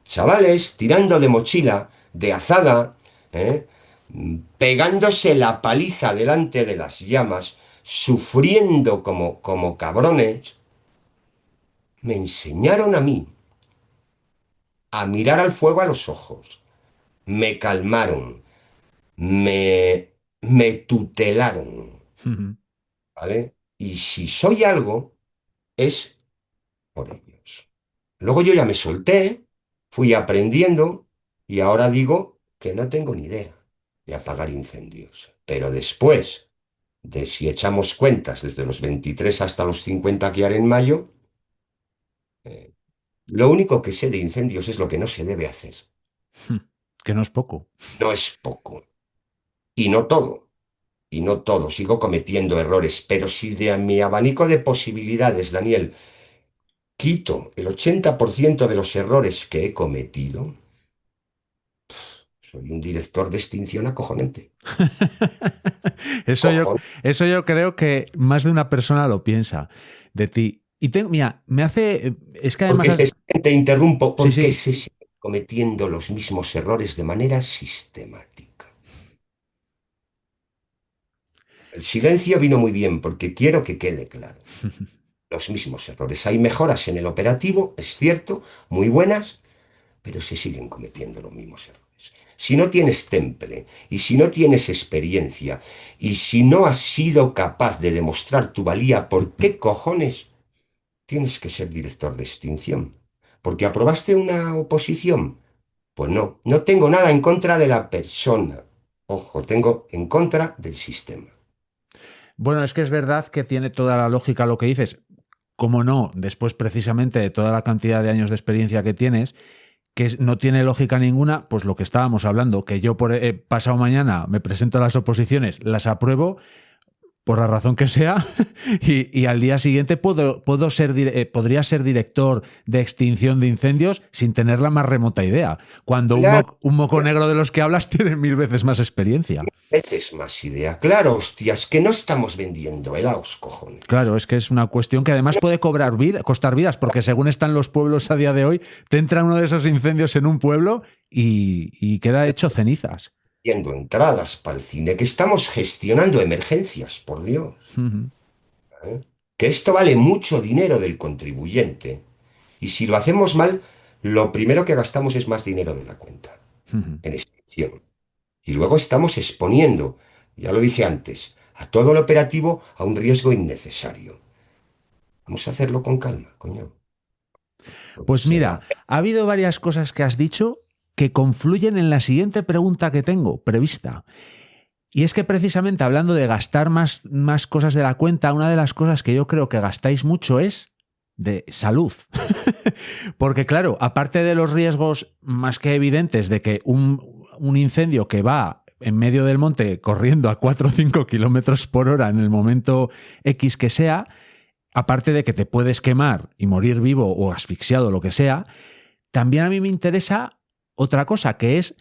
Chavales tirando de mochila, de azada, ¿eh? Pegándose la paliza delante de las llamas, sufriendo como cabrones, me enseñaron a mí a mirar al fuego a los ojos, me calmaron, me tutelaron, ¿vale? Y si soy algo, es por ellos. Luego yo ya me solté, fui aprendiendo y ahora digo que no tengo ni idea de apagar incendios. Pero después de si echamos cuentas desde los 23 hasta los 50 que haré en mayo, lo único que sé de incendios es lo que no se debe hacer. Que no es poco. No es poco. Y no todo. Y no todo. Sigo cometiendo errores. Pero si de mi abanico de posibilidades, Daniel, quito el 80% de los errores que he cometido, soy un director de extinción acojonante. Eso yo creo que más de una persona lo piensa de ti. Y mira, me hace. Es que además. Porque te interrumpo, porque Sí. se siguen cometiendo los mismos errores de manera sistemática. El silencio vino muy bien, porque quiero que quede claro. Los mismos errores. Hay mejoras en el operativo, es cierto, muy buenas, pero se siguen cometiendo los mismos errores. Si no tienes temple, y si no tienes experiencia, y si no has sido capaz de demostrar tu valía, ¿por qué cojones tienes que ser director de extinción? ¿Porque aprobaste una oposición? Pues no, no tengo nada en contra de la persona. Ojo, tengo en contra del sistema. Bueno, es que es verdad que tiene toda la lógica lo que dices. Como no, después precisamente de toda la cantidad de años de experiencia que tienes, que no tiene lógica ninguna, pues lo que estábamos hablando, que yo pasado mañana me presento a las oposiciones, las apruebo por la razón que sea, y al día siguiente podría ser director de extinción de incendios sin tener la más remota idea, cuando un moco negro de los que hablas tiene 1000 veces más experiencia. Veces más idea. Claro, hostias, que no estamos vendiendo helados, cojones. Claro, es que es una cuestión que además puede costar vidas, porque según están los pueblos a día de hoy, te entra uno de esos incendios en un pueblo y queda hecho cenizas. Viendo entradas para el cine, que estamos gestionando emergencias, por Dios. ¿Eh? Que esto vale mucho dinero del contribuyente. Y si lo hacemos mal, lo primero que gastamos es más dinero de la cuenta. En extinción. Y luego estamos exponiendo, ya lo dije antes, a todo el operativo a un riesgo innecesario. Vamos a hacerlo con calma, coño. Pues mira, ha habido varias cosas que has dicho que confluyen en la siguiente pregunta que tengo prevista. Y es que precisamente hablando de gastar más cosas de la cuenta, una de las cosas que yo creo que gastáis mucho es de salud. Porque claro, aparte de los riesgos más que evidentes de que un incendio que va en medio del monte corriendo a 4 o 5 kilómetros por hora en el momento X que sea, aparte de que te puedes quemar y morir vivo o asfixiado, lo que sea, también a mí me interesa otra cosa, que es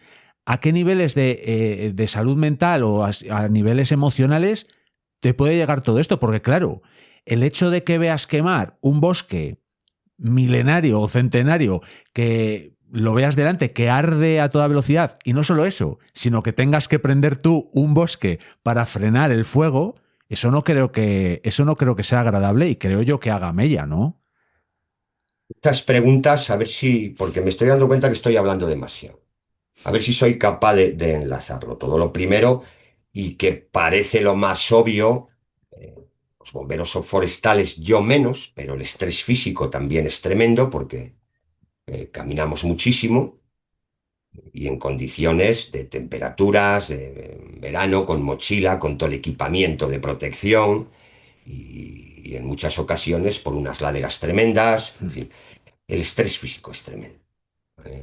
a qué niveles de salud mental o a niveles emocionales te puede llegar todo esto. Porque claro, el hecho de que veas quemar un bosque milenario o centenario, que lo veas delante, que arde a toda velocidad, y no solo eso, sino que tengas que prender tú un bosque para frenar el fuego, eso no creo que sea agradable y creo yo que haga mella, ¿no? Estas preguntas, a ver si, porque me estoy dando cuenta que estoy hablando demasiado. A ver si soy capaz de enlazarlo todo. Lo primero, y que parece lo más obvio, eh, los bomberos forestales, yo menos, pero el estrés físico también es tremendo porque caminamos muchísimo y en condiciones de temperaturas, de verano, con mochila, con todo el equipamiento de protección y en muchas ocasiones por unas laderas tremendas. En fin, el estrés físico es tremendo. ¿Vale?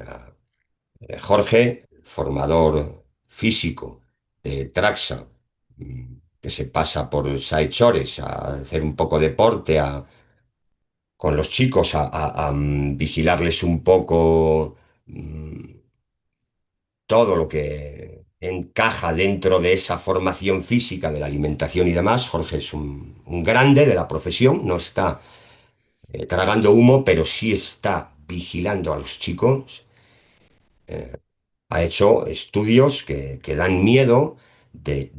Jorge, formador físico de Traxa, que se pasa por Saechores a hacer un poco de deporte con los chicos, vigilarles un poco todo lo que encaja dentro de esa formación física de la alimentación y demás. Jorge es un grande de la profesión, no está tragando humo, pero sí está vigilando a los chicos. Ha hecho estudios que dan miedo de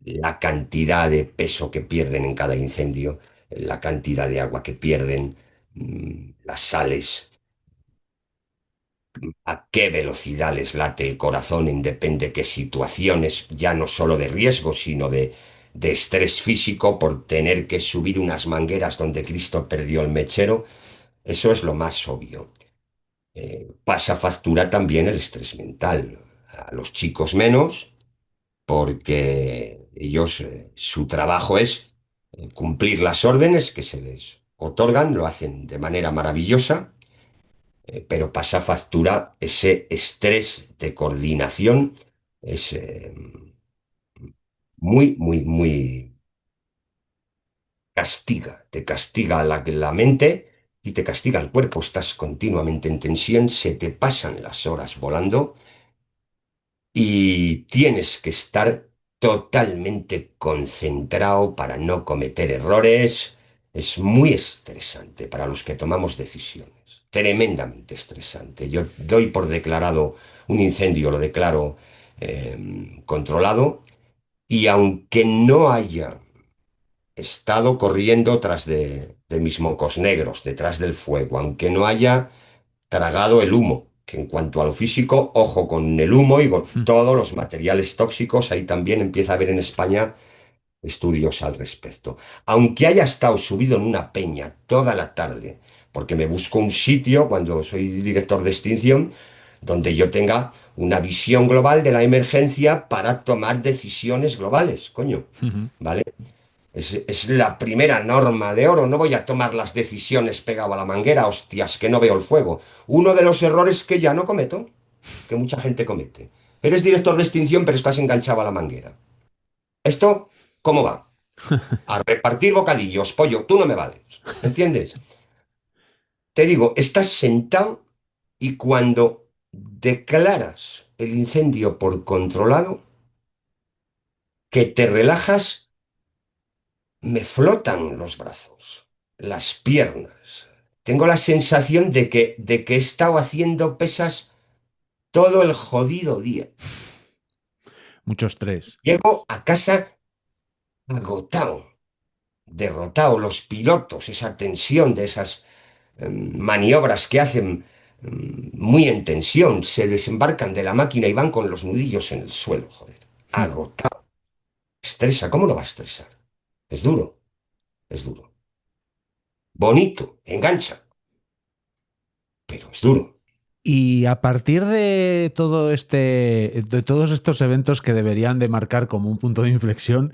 la cantidad de peso que pierden en cada incendio, la cantidad de agua que pierden, las sales, a qué velocidad les late el corazón en depende de qué situaciones, ya no solo de riesgo, sino de estrés físico por tener que subir unas mangueras donde Cristo perdió el mechero. Eso es lo más obvio. Pasa factura también el estrés mental. A los chicos menos, porque ellos, su trabajo es cumplir las órdenes que se les otorgan, lo hacen de manera maravillosa, pero pasa factura ese estrés de coordinación, es muy, muy, muy castiga, te castiga la mente y te castiga el cuerpo, estás continuamente en tensión, se te pasan las horas volando y tienes que estar totalmente concentrado para no cometer errores. Es muy estresante para los que tomamos decisiones, tremendamente estresante. Yo doy por declarado un incendio, lo declaro controlado, y aunque no haya estado corriendo tras de mis mocos negros, detrás del fuego, aunque no haya tragado el humo, que en cuanto a lo físico, ojo con el humo y con todos los materiales tóxicos, ahí también empieza a haber en España estudios al respecto. Aunque haya estado subido en una peña toda la tarde, porque me busco un sitio cuando soy director de extinción, donde yo tenga una visión global de la emergencia para tomar decisiones globales, coño, ¿vale? Es la primera norma de oro. No voy a tomar las decisiones pegado a la manguera, hostias, que no veo el fuego. Uno de los errores que ya no cometo, que mucha gente comete. Eres director de extinción, pero estás enganchado a la manguera. ¿Esto cómo va? A repartir bocadillos, pollo, tú no me vales. ¿Entiendes? Te digo, estás sentado y cuando declaras el incendio por controlado, que te relajas, me flotan los brazos, las piernas. Tengo la sensación de que he estado haciendo pesas todo el jodido día. Mucho estrés. Llego a casa agotado, derrotado. Los pilotos, esa tensión de esas maniobras que hacen muy en tensión, se desembarcan de la máquina y van con los nudillos en el suelo, joder. Agotado. Estresa, ¿cómo no va a estresar? Es duro, es duro. Bonito, engancha, pero es duro. Y a partir de de todos estos eventos que deberían de marcar como un punto de inflexión,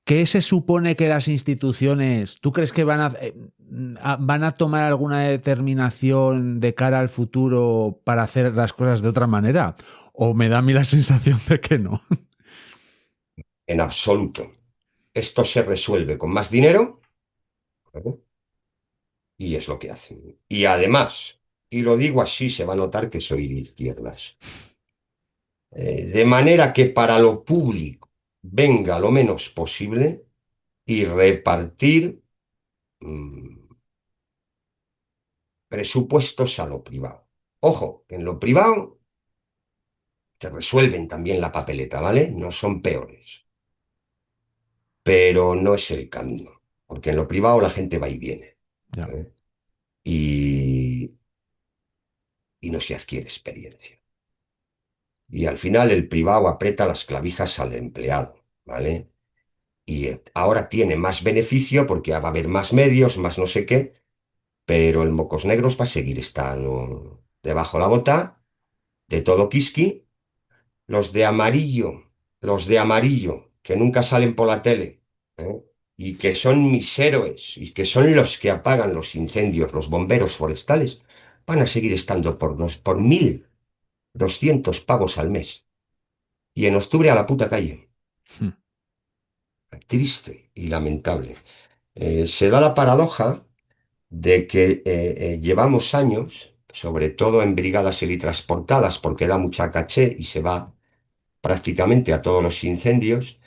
¿qué se supone que las instituciones, tú crees que van a tomar alguna determinación de cara al futuro para hacer las cosas de otra manera? ¿O me da a mí la sensación de que no? En absoluto. Esto se resuelve con más dinero, ¿eh? Y es lo que hacen. Y además, y lo digo así, se va a notar que soy de izquierdas, de manera que para lo público venga lo menos posible y repartir presupuestos a lo privado. Ojo, que en lo privado te resuelven también la papeleta, ¿vale? No son peores, pero no es el camino, porque en lo privado la gente va y viene, Ya. ¿eh? Y, y no se adquiere experiencia. Y al final el privado aprieta las clavijas al empleado, ¿vale? Y ahora tiene más beneficio porque va a haber más medios, más no sé qué, pero el Mocos Negros va a seguir estando debajo la bota de todo Kiski. Los de amarillo, que nunca salen por la tele, ¿eh? Y que son mis héroes, y que son los que apagan los incendios, los bomberos forestales, van a seguir estando por 1.200 pavos al mes. Y en octubre a la puta calle. Hmm. Triste y lamentable. Se da la paradoja de que llevamos años, sobre todo en brigadas helitransportadas, porque da mucha caché y se va prácticamente a todos los incendios,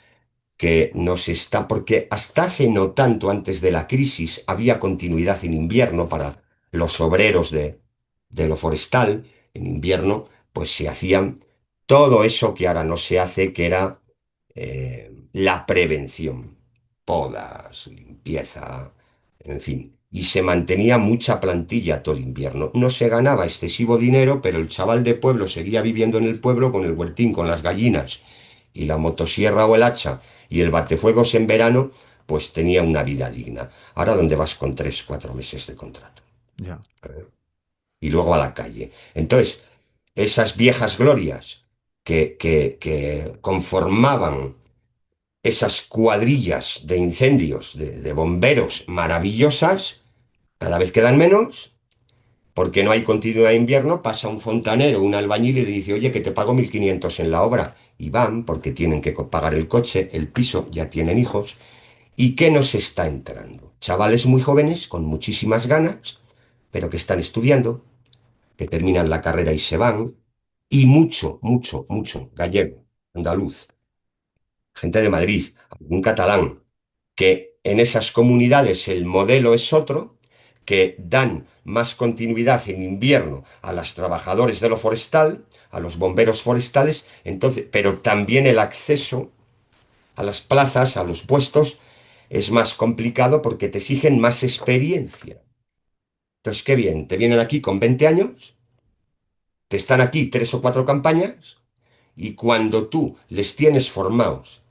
que nos está, porque hasta hace no tanto antes de la crisis había continuidad en invierno para los obreros de lo forestal, en invierno, pues se hacían todo eso que ahora no se hace, que era la prevención, podas, limpieza, en fin. Y se mantenía mucha plantilla todo el invierno. No se ganaba excesivo dinero, pero el chaval de pueblo seguía viviendo en el pueblo con el huertín, con las gallinas y la motosierra o el hacha y el batefuegos en verano, pues tenía una vida digna. Ahora, ¿dónde vas con 3, 4 meses de contrato? Ya. Y luego a la calle. Entonces, esas viejas glorias que conformaban esas cuadrillas de incendios, de bomberos maravillosas, cada vez quedan menos, porque no hay continuidad de invierno, pasa un fontanero, un albañil y le dice, oye, que te pago 1.500 en la obra. Y van, porque tienen que pagar el coche, el piso, ya tienen hijos. ¿Y qué nos está entrando? Chavales muy jóvenes, con muchísimas ganas, pero que están estudiando, que terminan la carrera y se van, y mucho, mucho, mucho gallego, andaluz, gente de Madrid, algún catalán, que en esas comunidades el modelo es otro, que dan más continuidad en invierno a los trabajadores de lo forestal, a los bomberos forestales, entonces, pero también el acceso a las plazas, a los puestos, es más complicado porque te exigen más experiencia. Entonces, qué bien, te vienen aquí con 20 años, te están aquí 3 o 4 campañas, y cuando tú les tienes formados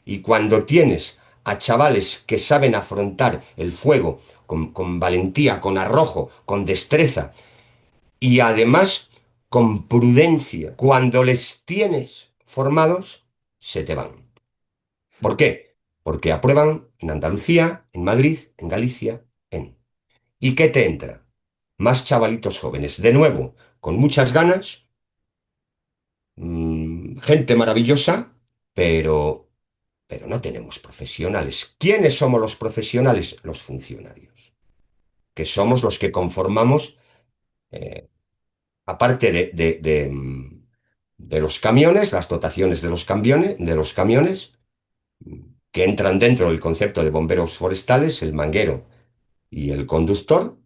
y cuando tienes a chavales que saben afrontar el fuego con valentía, con arrojo, con destreza y además con prudencia, cuando les tienes formados, se te van. ¿Por qué? Porque aprueban en Andalucía, en Madrid, en Galicia, en... ¿Y qué te entra? Más chavalitos jóvenes, de nuevo, con muchas ganas, gente maravillosa, pero, pero no tenemos profesionales. ¿Quiénes somos los profesionales? Los funcionarios, que somos los que conformamos, eh, aparte de los camiones, las dotaciones de los camiones, que entran dentro del concepto de bomberos forestales, el manguero y el conductor,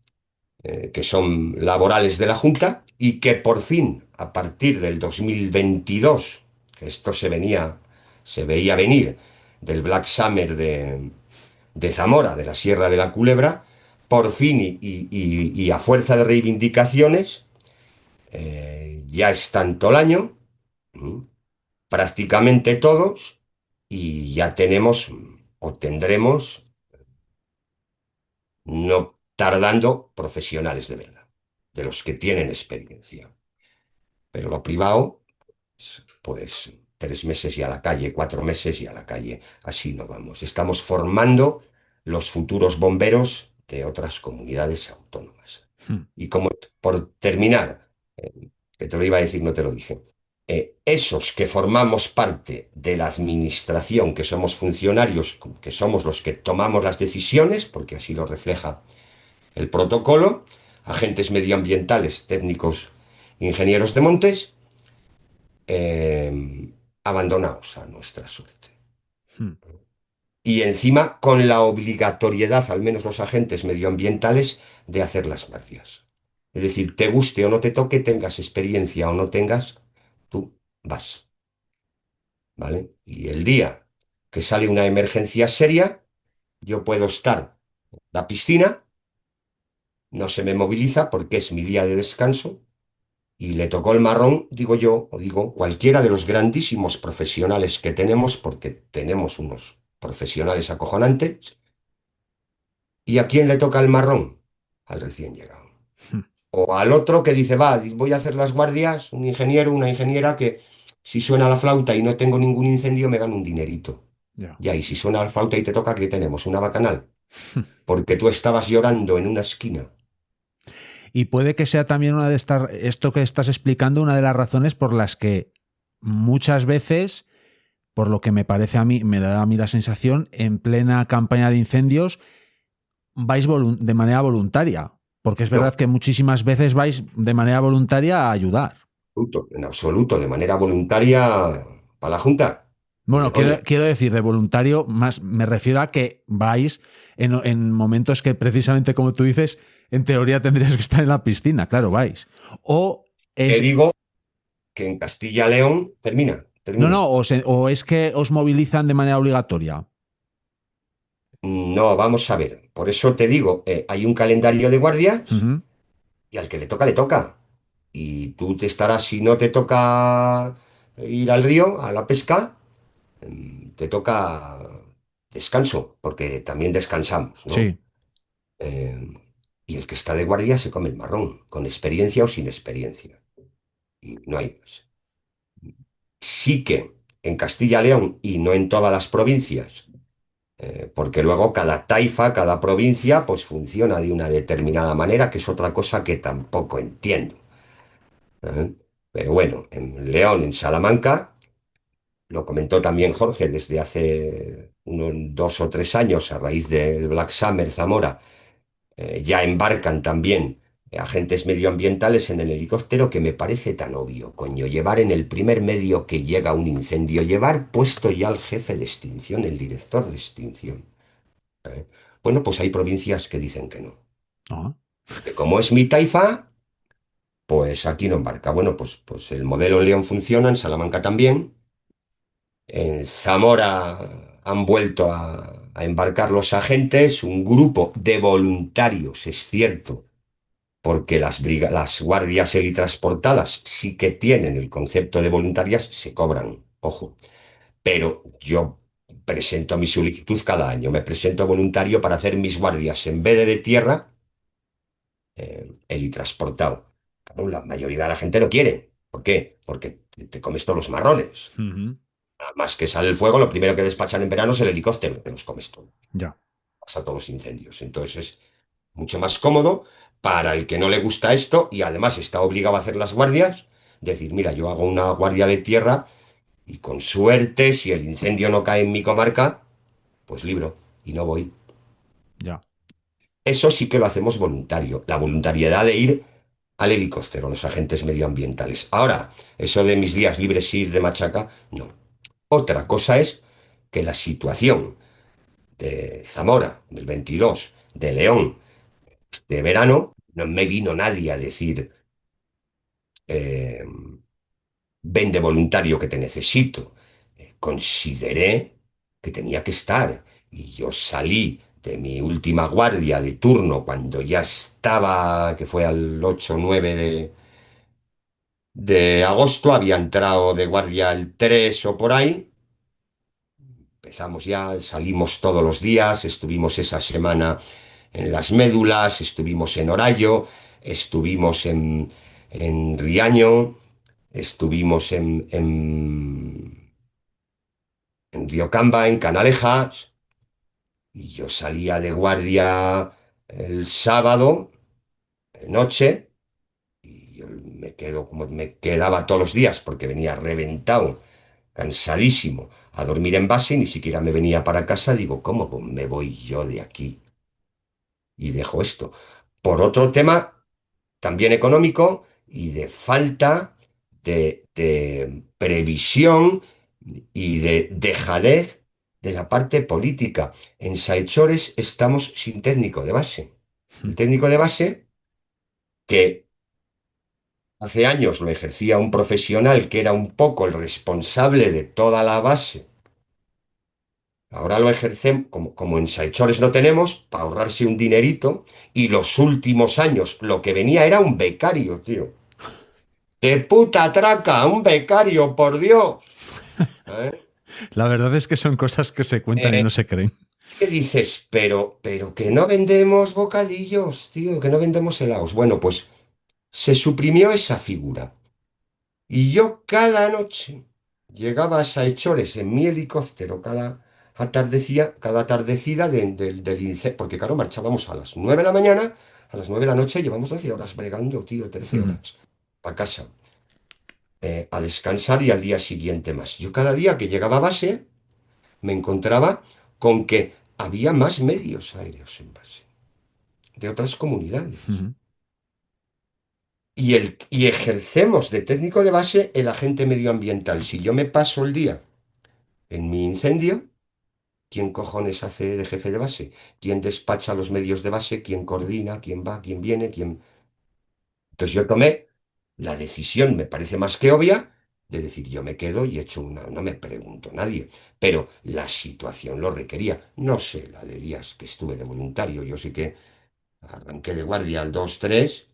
que son laborales de la Junta, y que por fin, a partir del 2022, que esto se veía venir del Black Summer de Zamora, de la Sierra de la Culebra, por fin y a fuerza de reivindicaciones, ya están todo el año, prácticamente todos, y ya tenemos o tendremos, no tardando, profesionales de verdad, de los que tienen experiencia. Pero lo privado, pues 3 meses y a la calle, 4 meses y a la calle. Así no vamos. Estamos formando los futuros bomberos de otras comunidades autónomas. Hmm. Y como por terminar, que te lo iba a decir, no te lo dije, esos que formamos parte de la administración, que somos funcionarios, que somos los que tomamos las decisiones, porque así lo refleja el protocolo, agentes medioambientales, técnicos, ingenieros de montes, abandonados a nuestra suerte. Hmm. Y encima con la obligatoriedad, al menos los agentes medioambientales, de hacer las guardias. Es decir, te guste o no te toque, tengas experiencia o no tengas, tú vas. ¿Vale? Y el día que sale una emergencia seria, yo puedo estar en la piscina, no se me moviliza porque es mi día de descanso, y le tocó el marrón, digo yo, o digo cualquiera de los grandísimos profesionales que tenemos, porque tenemos unos profesionales acojonantes. ¿Y a quién le toca el marrón? Al recién llegado. Hmm. O al otro que dice, va, voy a hacer las guardias, un ingeniero, una ingeniera que si suena la flauta y no tengo ningún incendio me gano un dinerito. Ya. Ya, y si suena la flauta y te toca, ¿qué tenemos? Una bacanal. Hmm. Porque tú estabas llorando en una esquina. Y puede que sea también una de estas, esto que estás explicando, una de las razones por las que muchas veces, por lo que me parece a mí, me da a mí la sensación, en plena campaña de incendios, vais de manera voluntaria. Porque es No, verdad que muchísimas veces vais de manera voluntaria a ayudar. en absoluto, de manera voluntaria para la Junta. Ni de Bueno, coña. quiero decir, de voluntario, más me refiero a que vais en momentos que precisamente como tú dices, en teoría tendrías que estar en la piscina, claro, vais. O Te es, digo que en Castilla-León, termina. o es que os movilizan de manera obligatoria. No, vamos a ver. Por eso te digo, hay un calendario de guardias Ujú. y al que le toca, le toca. Y tú te estarás, si no te toca ir al río, a la pesca, te toca descanso, porque también descansamos, ¿no? Sí, Eh, y el que está de guardia se come el marrón, con experiencia o sin experiencia. Y no hay más. Sí que en Castilla-León y no en todas las provincias, porque luego cada taifa, cada provincia, pues funciona de una determinada manera, que es otra cosa que tampoco entiendo. ¿Eh? Pero bueno, en León, en Salamanca, lo comentó también Jorge desde hace unos 2 o 3 años, a raíz del Black Summer Zamora, ya embarcan también agentes medioambientales en el helicóptero, que me parece tan obvio, coño, llevar en el primer medio que llega un incendio, llevar puesto ya al jefe de extinción, el director de extinción. ¿Eh? Bueno, pues hay provincias que dicen que no. ah, Que como es mi taifa, pues aquí no embarca. Bueno, pues el modelo en León funciona, en Salamanca también. En Zamora han vuelto a embarcar los agentes, un grupo de voluntarios, es cierto, porque las guardias helitransportadas sí que tienen el concepto de voluntarias, se cobran, ojo. Pero yo presento mi solicitud cada año, me presento voluntario para hacer mis guardias en vez de tierra, helitransportado. Claro, la mayoría de la gente no quiere. ¿Por qué? Porque te comes todos los marrones. ujú, Nada más que sale el fuego, lo primero que despachan en verano es el helicóptero, te los comes todo. ya, Pasa todos los incendios. Entonces es mucho más cómodo para el que no le gusta esto y además está obligado a hacer las guardias. Decir, mira, yo hago una guardia de tierra y con suerte, si el incendio no cae en mi comarca, pues libro y no voy. ya. Eso sí que lo hacemos voluntario, la voluntariedad de ir al helicóptero, los agentes medioambientales. Ahora, eso de mis días libres ir de machaca, no. Otra cosa es que la situación de Zamora, del 22, de León, de verano, no me vino nadie a decir, eh, ven de voluntario que te necesito. Consideré que tenía que estar y yo salí de mi última guardia de turno cuando ya estaba, que fue al 8 o 9 de agosto, había entrado de guardia el 3 o por ahí. Empezamos ya, salimos todos los días, estuvimos esa semana en Las Médulas, estuvimos en Orallo, estuvimos en Riaño, estuvimos en Riocamba, en Canalejas, y yo salía de guardia el sábado noche, y yo me quedo como me quedaba todos los días, porque venía reventado, cansadísimo, a dormir en base, y ni siquiera me venía para casa. Digo, ¿cómo me voy yo de aquí y dejo esto? Por otro tema también económico y de falta de previsión y de dejadez de la parte política. En Saechores estamos sin técnico de base. El técnico de base, que hace años lo ejercía un profesional que era un poco el responsable de toda la base, ahora lo ejercemos, como en Saechores no tenemos, para ahorrarse un dinerito, y los últimos años lo que venía era un becario, tío. ¡De puta traca! ¡Un becario, por Dios! ¿Eh? La verdad es que son cosas que se cuentan y no se creen. ¿Qué dices? Pero que no vendemos bocadillos, tío, que no vendemos helados. Bueno, pues se suprimió esa figura. Y yo cada noche llegaba a Saechores en mi helicóptero cada atardecida del incendio, porque claro, marchábamos a las 9 de la mañana, a las 9 de la noche llevamos 12 horas bregando, tío, 13 horas, para casa, a descansar y al día siguiente más. Yo cada día que llegaba a base me encontraba con que había más medios aéreos en base, de otras comunidades. Y ejercemos de técnico de base el agente medioambiental. Si yo me paso el día en mi incendio, ¿quién cojones hace de jefe de base? ¿Quién despacha los medios de base? ¿Quién coordina? ¿Quién va? ¿Quién viene? ¿Quién? Entonces yo tomé la decisión, me parece más que obvia, de decir, yo me quedo y echo una, no me pregunto a nadie, pero la situación lo requería. No sé la de días que estuve de voluntario, yo sí que arranqué de guardia al 2-3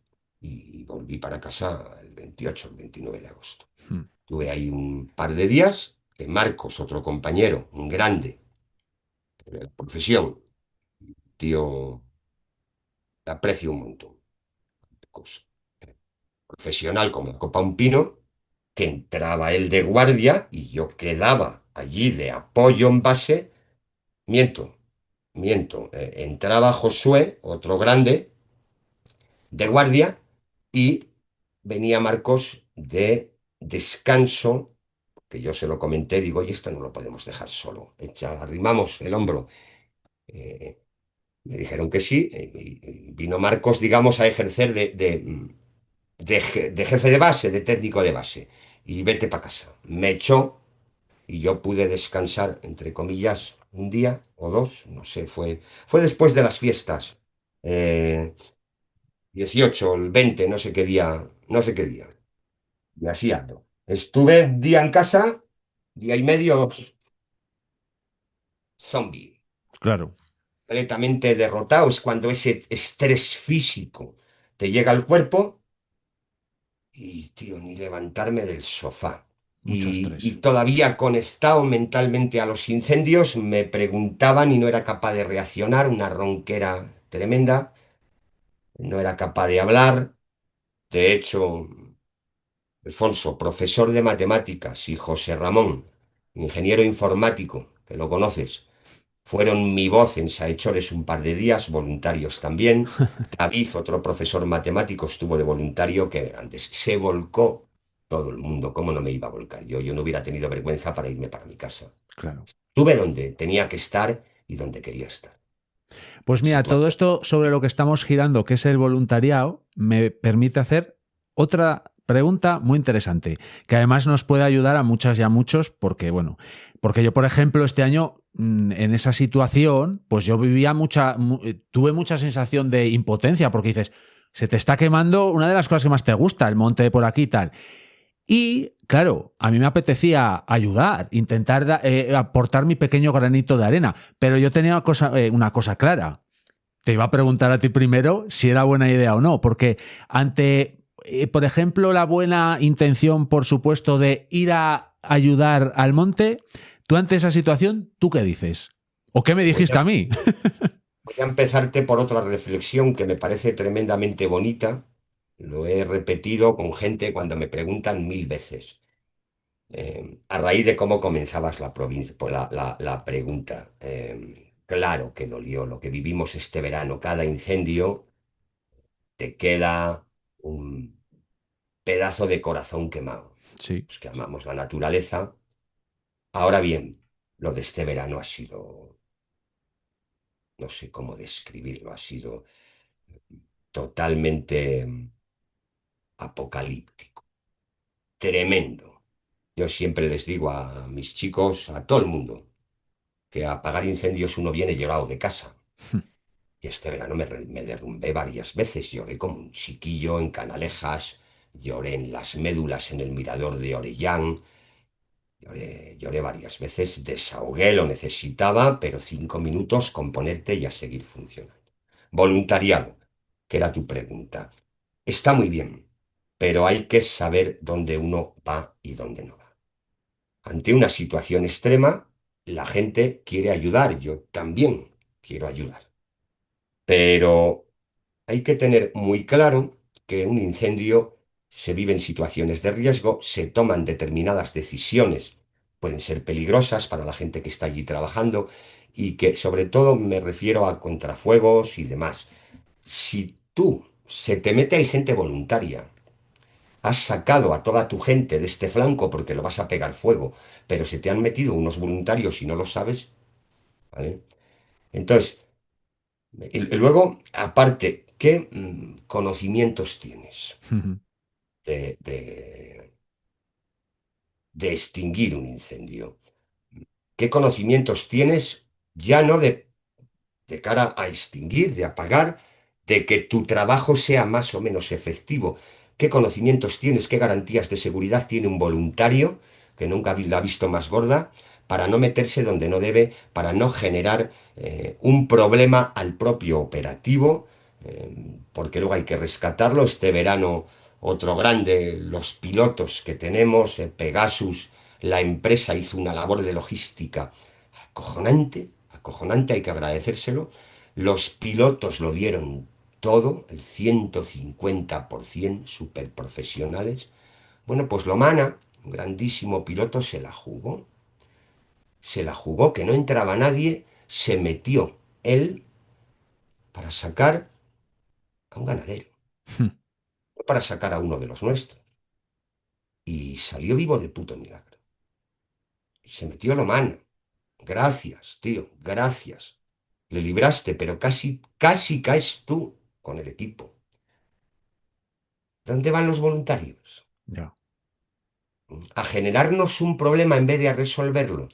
y volví para casa el 28, el 29 de agosto. Tuve ahí un par de días que Marcos, otro compañero, un grande de la profesión, tío, te aprecio un montón. Cosa. Profesional como la copa un pino, que entraba él de guardia y yo quedaba allí de apoyo en base. Miento. Entraba Josué, otro grande, de guardia, y venía Marcos de descanso, que yo se lo comenté, digo, y esto no lo podemos dejar solo. Arrimamos el hombro. Me dijeron que sí, y vino Marcos, digamos, a ejercer de jefe de base, de técnico de base, y vete para casa. Me echó y yo pude descansar, entre comillas, un día o dos, no sé, fue después de las fiestas. 18, el 20, no sé qué día. Y así ando. Estuve un día en casa, día y medio, dos. Zombie. Claro. Completamente derrotado. Es cuando ese estrés físico te llega al cuerpo y, tío, ni levantarme del sofá. Mucho Y estrés. todavía conectado mentalmente a los incendios, me preguntaban y no era capaz de reaccionar, una ronquera tremenda, no era capaz de hablar. De hecho, Alfonso, profesor de matemáticas, y José Ramón, ingeniero informático, que lo conoces, fueron mi voz en Saechores un par de días, voluntarios también. David, otro profesor matemático, estuvo de voluntario, que antes se volcó todo el mundo. ¿Cómo no me iba a volcar yo? Yo no hubiera tenido vergüenza para irme para mi casa. Claro. Estuve donde tenía que estar y donde quería estar. Pues mira, todo esto sobre lo que estamos girando, que es el voluntariado, me permite hacer otra pregunta muy interesante, que además nos puede ayudar a muchas y a muchos, porque yo, por ejemplo, este año, en esa situación, pues yo tuve mucha sensación de impotencia, porque dices, se te está quemando una de las cosas que más te gusta, el monte de por aquí y tal. Y, claro, a mí me apetecía ayudar, intentar aportar mi pequeño granito de arena, pero yo tenía una cosa clara. Te iba a preguntar a ti primero si era buena idea o no, porque por ejemplo, la buena intención, por supuesto, de ir a ayudar al monte, tú ante esa situación, ¿tú qué dices? ¿O qué me dijiste a mí? Voy a empezarte por otra reflexión que me parece tremendamente bonita. Lo he repetido con gente cuando me preguntan 1000 veces. A raíz de cómo comenzabas la provincia, pues la pregunta. Claro que no lió lo que vivimos este verano. Cada incendio te queda un pedazo de corazón quemado. Sí. Los que amamos la naturaleza. Ahora bien, lo de este verano ha sido, no sé cómo describirlo, ha sido totalmente apocalíptico, tremendo. Yo siempre les digo a mis chicos, a todo el mundo, que a apagar incendios uno viene llorado de casa. Y este verano me derrumbé varias veces, lloré como un chiquillo en Canalejas, lloré en Las Médulas, en el Mirador de Orellán, lloré varias veces, desahogué, lo necesitaba, pero 5 minutos con ponerte y a seguir funcionando. Voluntariado, que era tu pregunta. Está muy bien, pero hay que saber dónde uno va y dónde no va. Ante una situación extrema, la gente quiere ayudar, yo también quiero ayudar. Pero hay que tener muy claro que un incendio se vive en situaciones de riesgo, se toman determinadas decisiones, pueden ser peligrosas para la gente que está allí trabajando y que sobre todo me refiero a contrafuegos y demás. Si tú se te mete hay gente voluntaria, has sacado a toda tu gente de este flanco porque lo vas a pegar fuego, pero se te han metido unos voluntarios y no lo sabes, ¿vale? Entonces, y luego, aparte, ¿qué conocimientos tienes de, de- de extinguir un incendio? ¿Qué conocimientos tienes ya no de cara a extinguir, de apagar, de que tu trabajo sea más o menos efectivo? ¿Qué conocimientos tienes, qué garantías de seguridad tiene un voluntario, que nunca la ha visto más gorda, para no meterse donde no debe, para no generar un problema al propio operativo? Porque luego hay que rescatarlo. Este verano, otro grande, los pilotos que tenemos, Pegasus, la empresa hizo una labor de logística acojonante, acojonante, hay que agradecérselo. Los pilotos lo dieron todo, el 150%, súper profesionales. Bueno, pues Lomana, un grandísimo piloto, se la jugó, que no entraba nadie, se metió él para sacar a un ganadero, no para sacar a uno de los nuestros. Y salió vivo de puto milagro. Se metió Lomana. Gracias, tío, gracias. Le libraste, pero casi, casi caes tú con el equipo. ¿Dónde van los voluntarios? Ya. A generarnos un problema en vez de a resolverlo.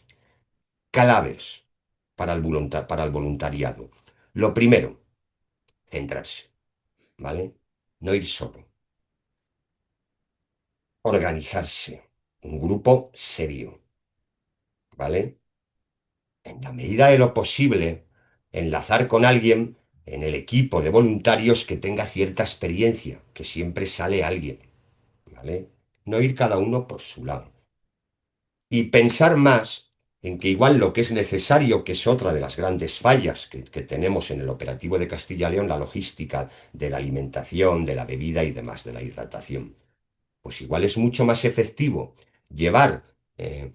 Claves para el voluntariado. Lo primero, centrarse, ¿vale? No ir solo. Organizarse. Un grupo serio, ¿vale? En la medida de lo posible, enlazar con alguien en el equipo de voluntarios que tenga cierta experiencia, que siempre sale alguien, ¿vale? No ir cada uno por su lado. Y pensar más en que igual lo que es necesario, que es otra de las grandes fallas que tenemos en el operativo de Castilla y León, la logística de la alimentación, de la bebida y demás, de la hidratación. Pues igual es mucho más efectivo llevar eh,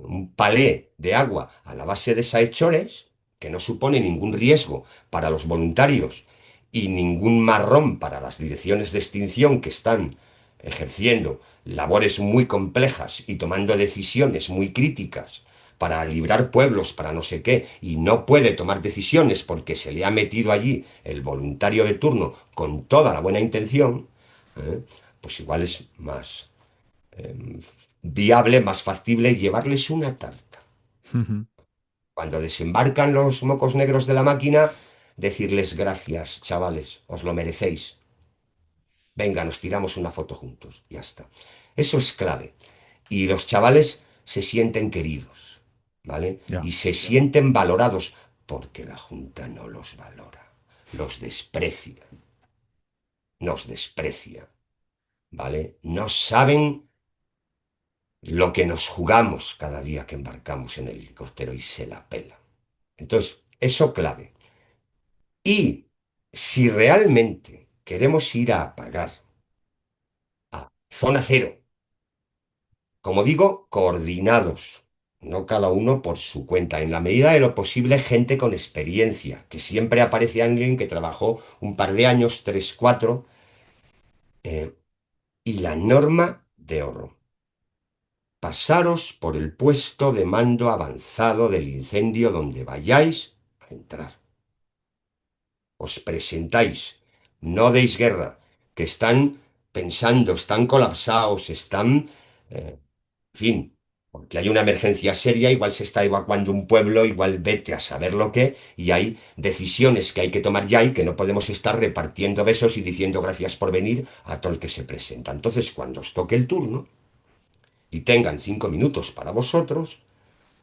un palé de agua a la base de sahechores, que no supone ningún riesgo para los voluntarios y ningún marrón para las direcciones de extinción que están ejerciendo labores muy complejas y tomando decisiones muy críticas para librar pueblos, para no sé qué, y no puede tomar decisiones porque se le ha metido allí el voluntario de turno con toda la buena intención, ¿eh? Pues igual es más viable, más factible llevarles una tarta. Cuando desembarcan los mocos negros de la máquina, decirles gracias, chavales, os lo merecéis. Venga, nos tiramos una foto juntos, ya está. Eso es clave. Y los chavales se sienten queridos, ¿vale? Ya. Y se sienten valorados, porque la Junta no los valora, los desprecia, nos desprecia. ¿vale? No saben lo que nos jugamos cada día que embarcamos en el helicóptero y se la pela. Entonces, eso clave. Y si realmente queremos ir a apagar a zona cero, como digo, coordinados, no cada uno por su cuenta, en la medida de lo posible gente con experiencia, que siempre aparece alguien que trabajó un par de años, tres, cuatro, eh, y la norma de oro. Pasaros por el puesto de mando avanzado del incendio donde vayáis a entrar. Os presentáis, no deis guerra, que están pensando, están colapsados, están, en fin, porque hay una emergencia seria, igual se está evacuando un pueblo, igual vete a saber lo que, y hay decisiones que hay que tomar ya y que no podemos estar repartiendo besos y diciendo gracias por venir a todo el que se presenta. Entonces, cuando os toque el turno y tengan 5 minutos para vosotros,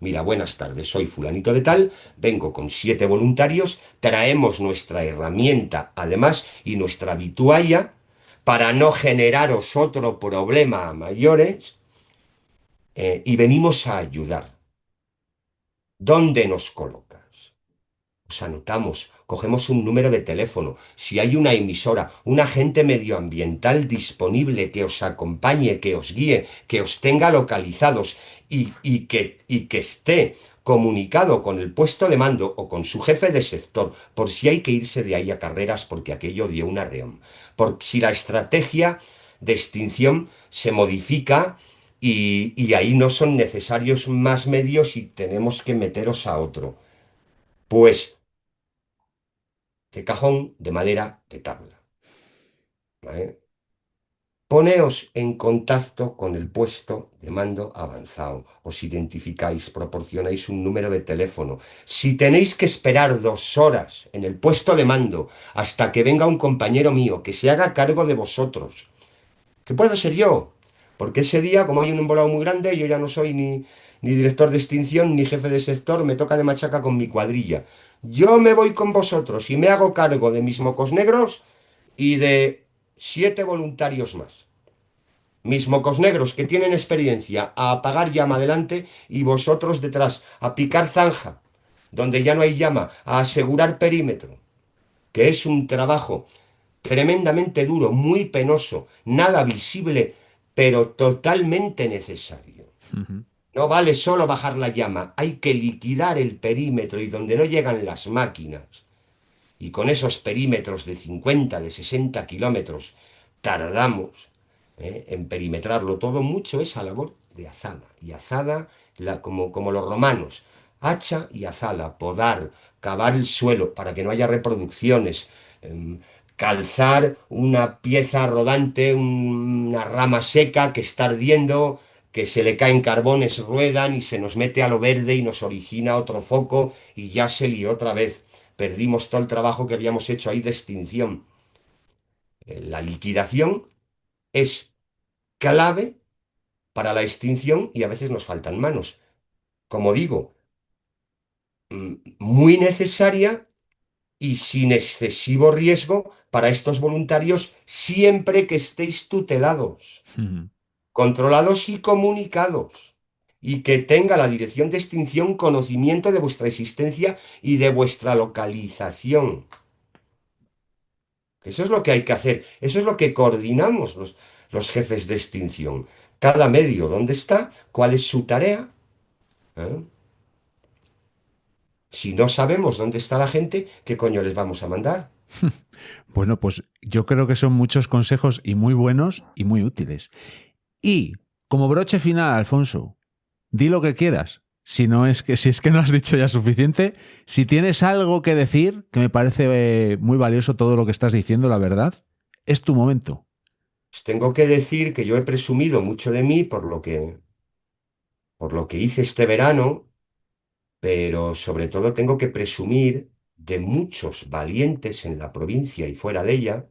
mira, buenas tardes, soy fulanito de tal, vengo con 7 voluntarios, traemos nuestra herramienta, además, y nuestra vitualla, para no generaros otro problema a mayores, y venimos a ayudar. ¿Dónde nos colocas? Os anotamos, cogemos un número de teléfono. Si hay una emisora, un agente medioambiental disponible que os acompañe, que os guíe, que os tenga localizados y que esté comunicado con el puesto de mando o con su jefe de sector, por si hay que irse de ahí a carreras porque aquello dio un arreón, por si la estrategia de extinción se modifica y ahí no son necesarios más medios y tenemos que meteros a otro. Pues de cajón, de madera, de tabla. ¿Vale? Poneos en contacto con el puesto de mando avanzado. Os identificáis, proporcionáis un número de teléfono. Si tenéis que esperar 2 horas en el puesto de mando hasta que venga un compañero mío que se haga cargo de vosotros, que puedo ser yo, porque ese día, como hay un embolado muy grande, yo ya no soy ni director de extinción ni jefe de sector, me toca de machaca con mi cuadrilla. Yo me voy con vosotros y me hago cargo de mis mocos negros y de 7 voluntarios más. Mis mocos negros que tienen experiencia a apagar llama adelante y vosotros detrás, a picar zanja, donde ya no hay llama, a asegurar perímetro, que es un trabajo tremendamente duro, muy penoso, nada visible, pero totalmente necesario. Ujú. No vale solo bajar la llama, hay que liquidar el perímetro y donde no llegan las máquinas. Y con esos perímetros de 50, de 60 kilómetros, tardamos en perimetrarlo todo. Mucho esa labor de azada. Y azada, como los romanos, hacha y azada, podar, cavar el suelo para que no haya reproducciones, calzar una pieza rodante, una rama seca que está ardiendo, que se le caen carbones, ruedan y se nos mete a lo verde y nos origina otro foco y ya se lió otra vez. Perdimos todo el trabajo que habíamos hecho ahí de extinción. La liquidación es clave para la extinción y a veces nos faltan manos. Como digo, muy necesaria y sin excesivo riesgo para estos voluntarios siempre que estéis tutelados, Ujú. controlados y comunicados, y que tenga la dirección de extinción conocimiento de vuestra existencia y de vuestra localización. Eso es lo que hay que hacer, eso es lo que coordinamos los jefes de extinción. Cada medio, ¿dónde está? ¿Cuál es su tarea? ¿Eh? Si no sabemos dónde está la gente, ¿qué coño les vamos a mandar? Bueno, pues yo creo que son muchos consejos y muy buenos y muy útiles. Y como broche final, Alfonso, di lo que quieras. Si es que no has dicho ya suficiente, si tienes algo que decir, que me parece muy valioso todo lo que estás diciendo, la verdad, es tu momento. Pues tengo que decir que yo he presumido mucho de mí por lo que hice este verano, pero sobre todo tengo que presumir de muchos valientes en la provincia y fuera de ella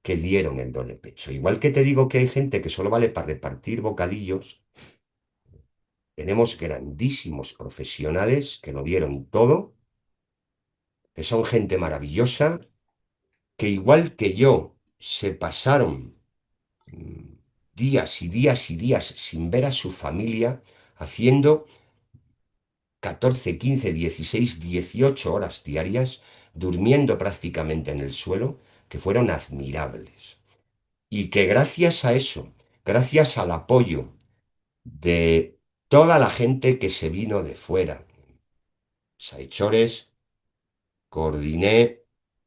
que dieron el do de pecho. Igual que te digo que hay gente que solo vale para repartir bocadillos, tenemos grandísimos profesionales que lo dieron todo, que son gente maravillosa, que igual que yo se pasaron días y días y días sin ver a su familia, haciendo 14, 15, 16, 18 horas diarias, durmiendo prácticamente en el suelo, que fueron admirables. Y que gracias a eso, gracias al apoyo de toda la gente que se vino de fuera, Saichores, coordiné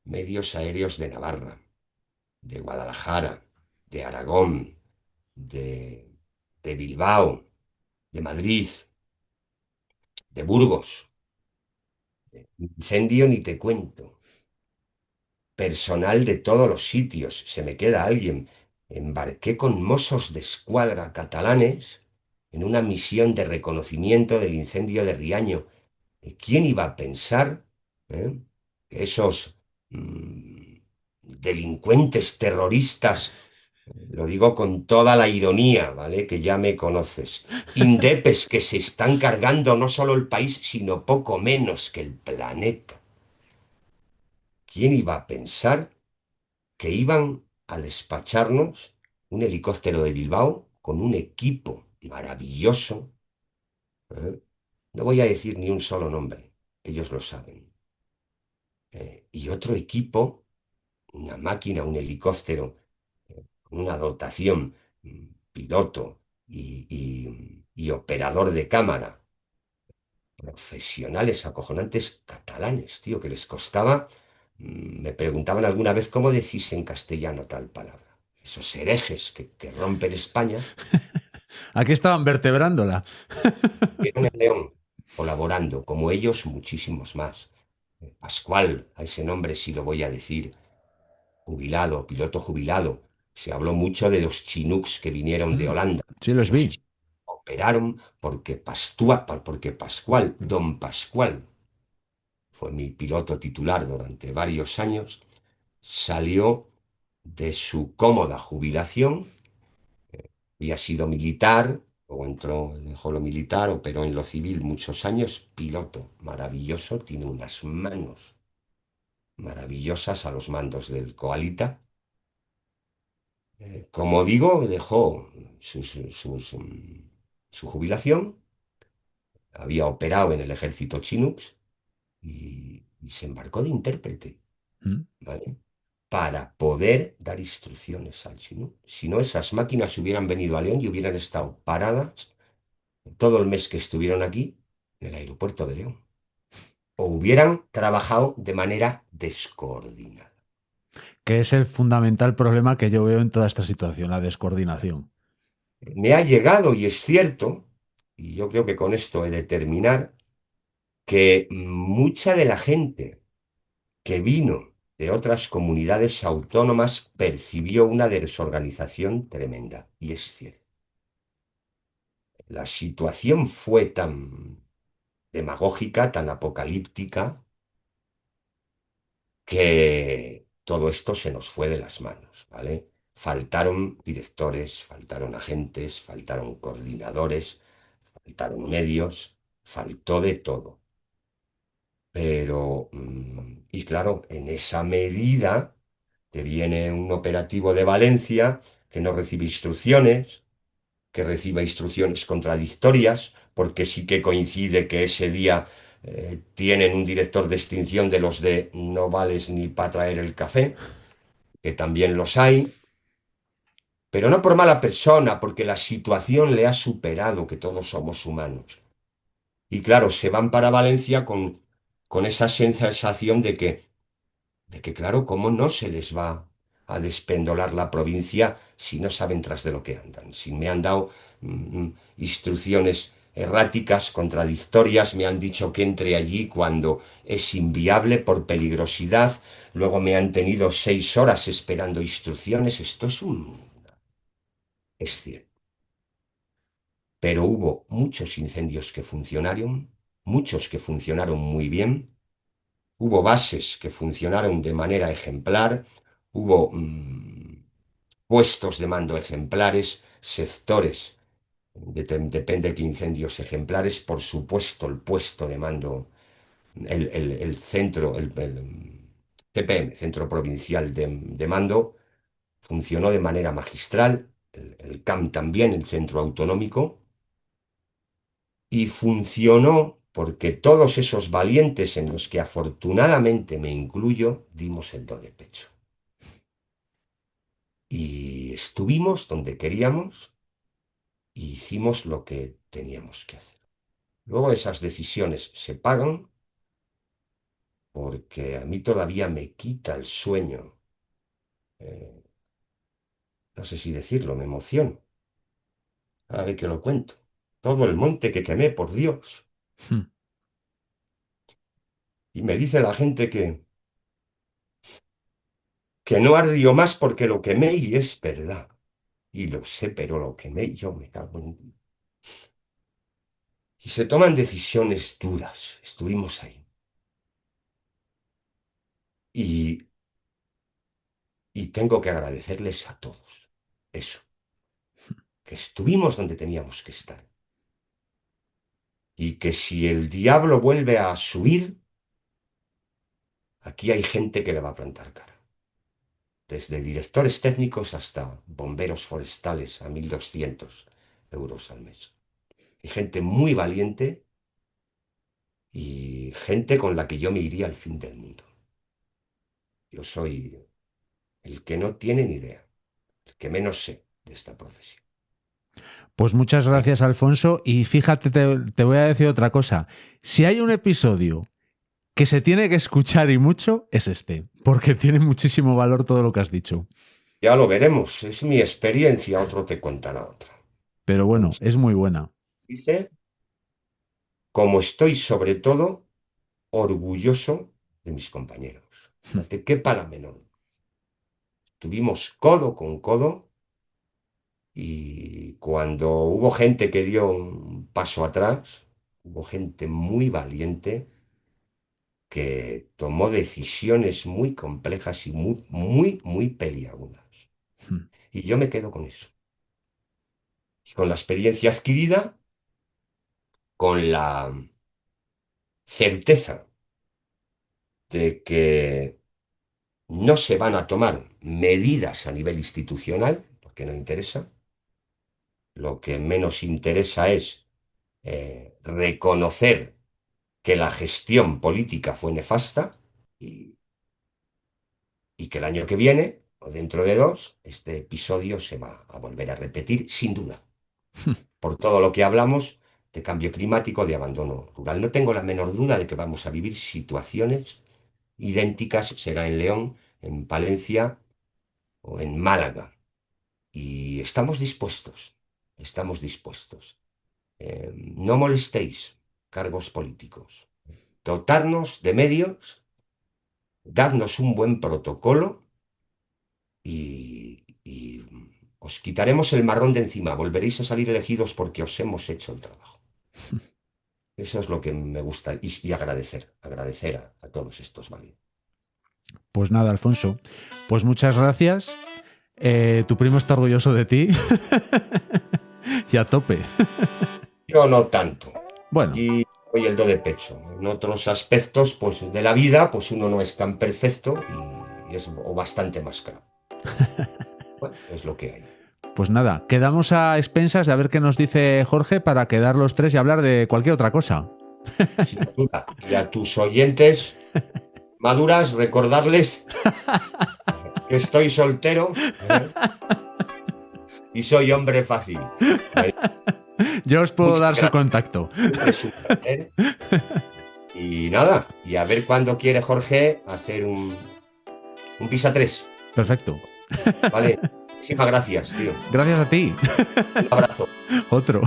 medios aéreos de Navarra, de Guadalajara, de Aragón, de, de Bilbao, de Madrid, de Burgos. Incendio ni te cuento. Personal de todos los sitios. Se me queda alguien. Embarqué con mozos de escuadra catalanes en una misión de reconocimiento del incendio de Riaño. ¿Quién iba a pensar, que esos delincuentes terroristas, lo digo con toda la ironía, ¿vale? Que ya me conoces, indepes que se están cargando no solo el país, sino poco menos que el planeta? ¿Quién iba a pensar que iban a despacharnos un helicóptero de Bilbao con un equipo maravilloso? ¿eh? No voy a decir ni un solo nombre, ellos lo saben. Y otro equipo, una máquina, un helicóptero, con una dotación, piloto y operador de cámara, profesionales acojonantes catalanes, tío, que les costaba. Me preguntaban alguna vez cómo decís en castellano tal palabra. Esos herejes que rompen España, Aquí estaban vertebrándola. vieron en León, colaborando, como ellos, muchísimos más. Pascual, a ese nombre sí lo voy a decir, jubilado, piloto jubilado. Se habló mucho de los Chinooks que vinieron de Mm, Holanda. sí, los Los vi. Chinooks operaron porque Pascual, don Pascual, fue mi piloto titular durante varios años, salió de su cómoda jubilación, había sido militar, luego entró, dejó lo militar, operó en lo civil muchos años, piloto maravilloso, tiene unas manos maravillosas a los mandos del Coalita. Como digo, dejó su jubilación, había operado en el ejército Chinooks y se embarcó de intérprete, Mm. ¿vale? Para poder dar instrucciones al Chinook. Si no, esas máquinas hubieran venido a León y hubieran estado paradas todo el mes que estuvieron aquí en el aeropuerto de León. O hubieran trabajado de manera descoordinada. Que es el fundamental problema que yo veo en toda esta situación, la descoordinación. Me ha llegado, y es cierto, y yo creo que con esto he de terminar, que mucha de la gente que vino de otras comunidades autónomas percibió una desorganización tremenda. Y es cierto. La situación fue tan demagógica, tan apocalíptica, que todo esto se nos fue de las manos, ¿vale? Faltaron directores, faltaron agentes, faltaron coordinadores, faltaron medios, faltó de todo. Pero, y claro, en esa medida que viene un operativo de Valencia que no recibe instrucciones, que reciba instrucciones contradictorias, porque sí que coincide que ese día tienen un director de extinción de los de no vales ni para traer el café, que también los hay, pero no por mala persona, porque la situación le ha superado, que todos somos humanos. Y claro, se van para Valencia con esa sensación de que, claro, ¿cómo no se les va a despendolar la provincia si no saben tras de lo que andan? Si me han dado instrucciones erráticas, contradictorias, me han dicho que entre allí cuando es inviable por peligrosidad, luego me han tenido 6 horas esperando instrucciones, esto es un... es cierto. Pero hubo muchos incendios que funcionaron, muchos que funcionaron muy bien. Hubo bases que funcionaron de manera ejemplar, hubo puestos de mando ejemplares, sectores, depende de qué incendios ejemplares, por supuesto el puesto de mando, el centro, el CPM, Centro Provincial de Mando, funcionó de manera magistral, el CAM también, el Centro Autonómico, y funcionó porque todos esos valientes, en los que afortunadamente me incluyo, dimos el do de pecho. Y estuvimos donde queríamos e hicimos lo que teníamos que hacer. Luego esas decisiones se pagan, porque a mí todavía me quita el sueño. No sé si decirlo, me emociono. A ver que lo cuento. Todo el monte que quemé, por Dios. Hmm. Y me dice la gente que no ardió más porque lo quemé, y es verdad. Y lo sé, pero lo quemé y yo me cago en... Y se toman decisiones duras. Estuvimos ahí. Y, y tengo que agradecerles a todos eso, que estuvimos donde teníamos que estar. Y que si el diablo vuelve a subir, aquí hay gente que le va a plantar cara. Desde directores técnicos hasta bomberos forestales a 1.200 euros al mes. Hay gente muy valiente y gente con la que yo me iría al fin del mundo. Yo soy el que no tiene ni idea, el que menos sé de esta profesión. Pues muchas gracias, Alfonso. Y fíjate, te voy a decir otra cosa. Si hay un episodio que se tiene que escuchar y mucho, es este, porque tiene muchísimo valor todo lo que has dicho. Ya lo veremos, es mi experiencia, otro te contará otra. Pero bueno, es muy buena. Dice, como estoy sobre todo orgulloso de mis compañeros. No te quepa la menor duda. Estuvimos codo con codo, y cuando hubo gente que dio un paso atrás, hubo gente muy valiente que tomó decisiones muy complejas y muy peliagudas. Hmm. Y yo me quedo con eso. Y con la experiencia adquirida, con la certeza de que no se van a tomar medidas a nivel institucional, porque no interesa. Lo que menos interesa es reconocer que la gestión política fue nefasta, y que el año que viene, o dentro de 2, este episodio se va a volver a repetir, sin duda, por todo lo que hablamos de cambio climático, de abandono rural. No tengo la menor duda de que vamos a vivir situaciones idénticas, será en León, en Palencia o en Málaga. Y estamos dispuestos, estamos dispuestos. No molestéis, cargos políticos. Dotarnos de medios, dadnos un buen protocolo y os quitaremos el marrón de encima. Volveréis a salir elegidos porque os hemos hecho el trabajo. Eso es lo que me gusta, y agradecer a todos estos valientes. Pues nada, Alfonso. Pues muchas gracias. Tu primo está orgulloso de ti. Y a tope. Yo no tanto. Bueno. Y doy el do de pecho. En otros aspectos, pues, de la vida, pues uno no es tan perfecto y es bastante más claro. Bueno, es lo que hay. Pues nada, quedamos a expensas de a ver qué nos dice Jorge para quedar los tres y hablar de cualquier otra cosa. Sin duda. Y a tus oyentes maduras, recordarles que estoy soltero, y soy hombre fácil. Yo os puedo Muchas dar su gracias. contacto. Es un placer. Y nada, y a ver cuándo quiere Jorge hacer un pisa 3. Perfecto. Vale. Muchísimas gracias, tío. Gracias a ti. Un abrazo. Otro.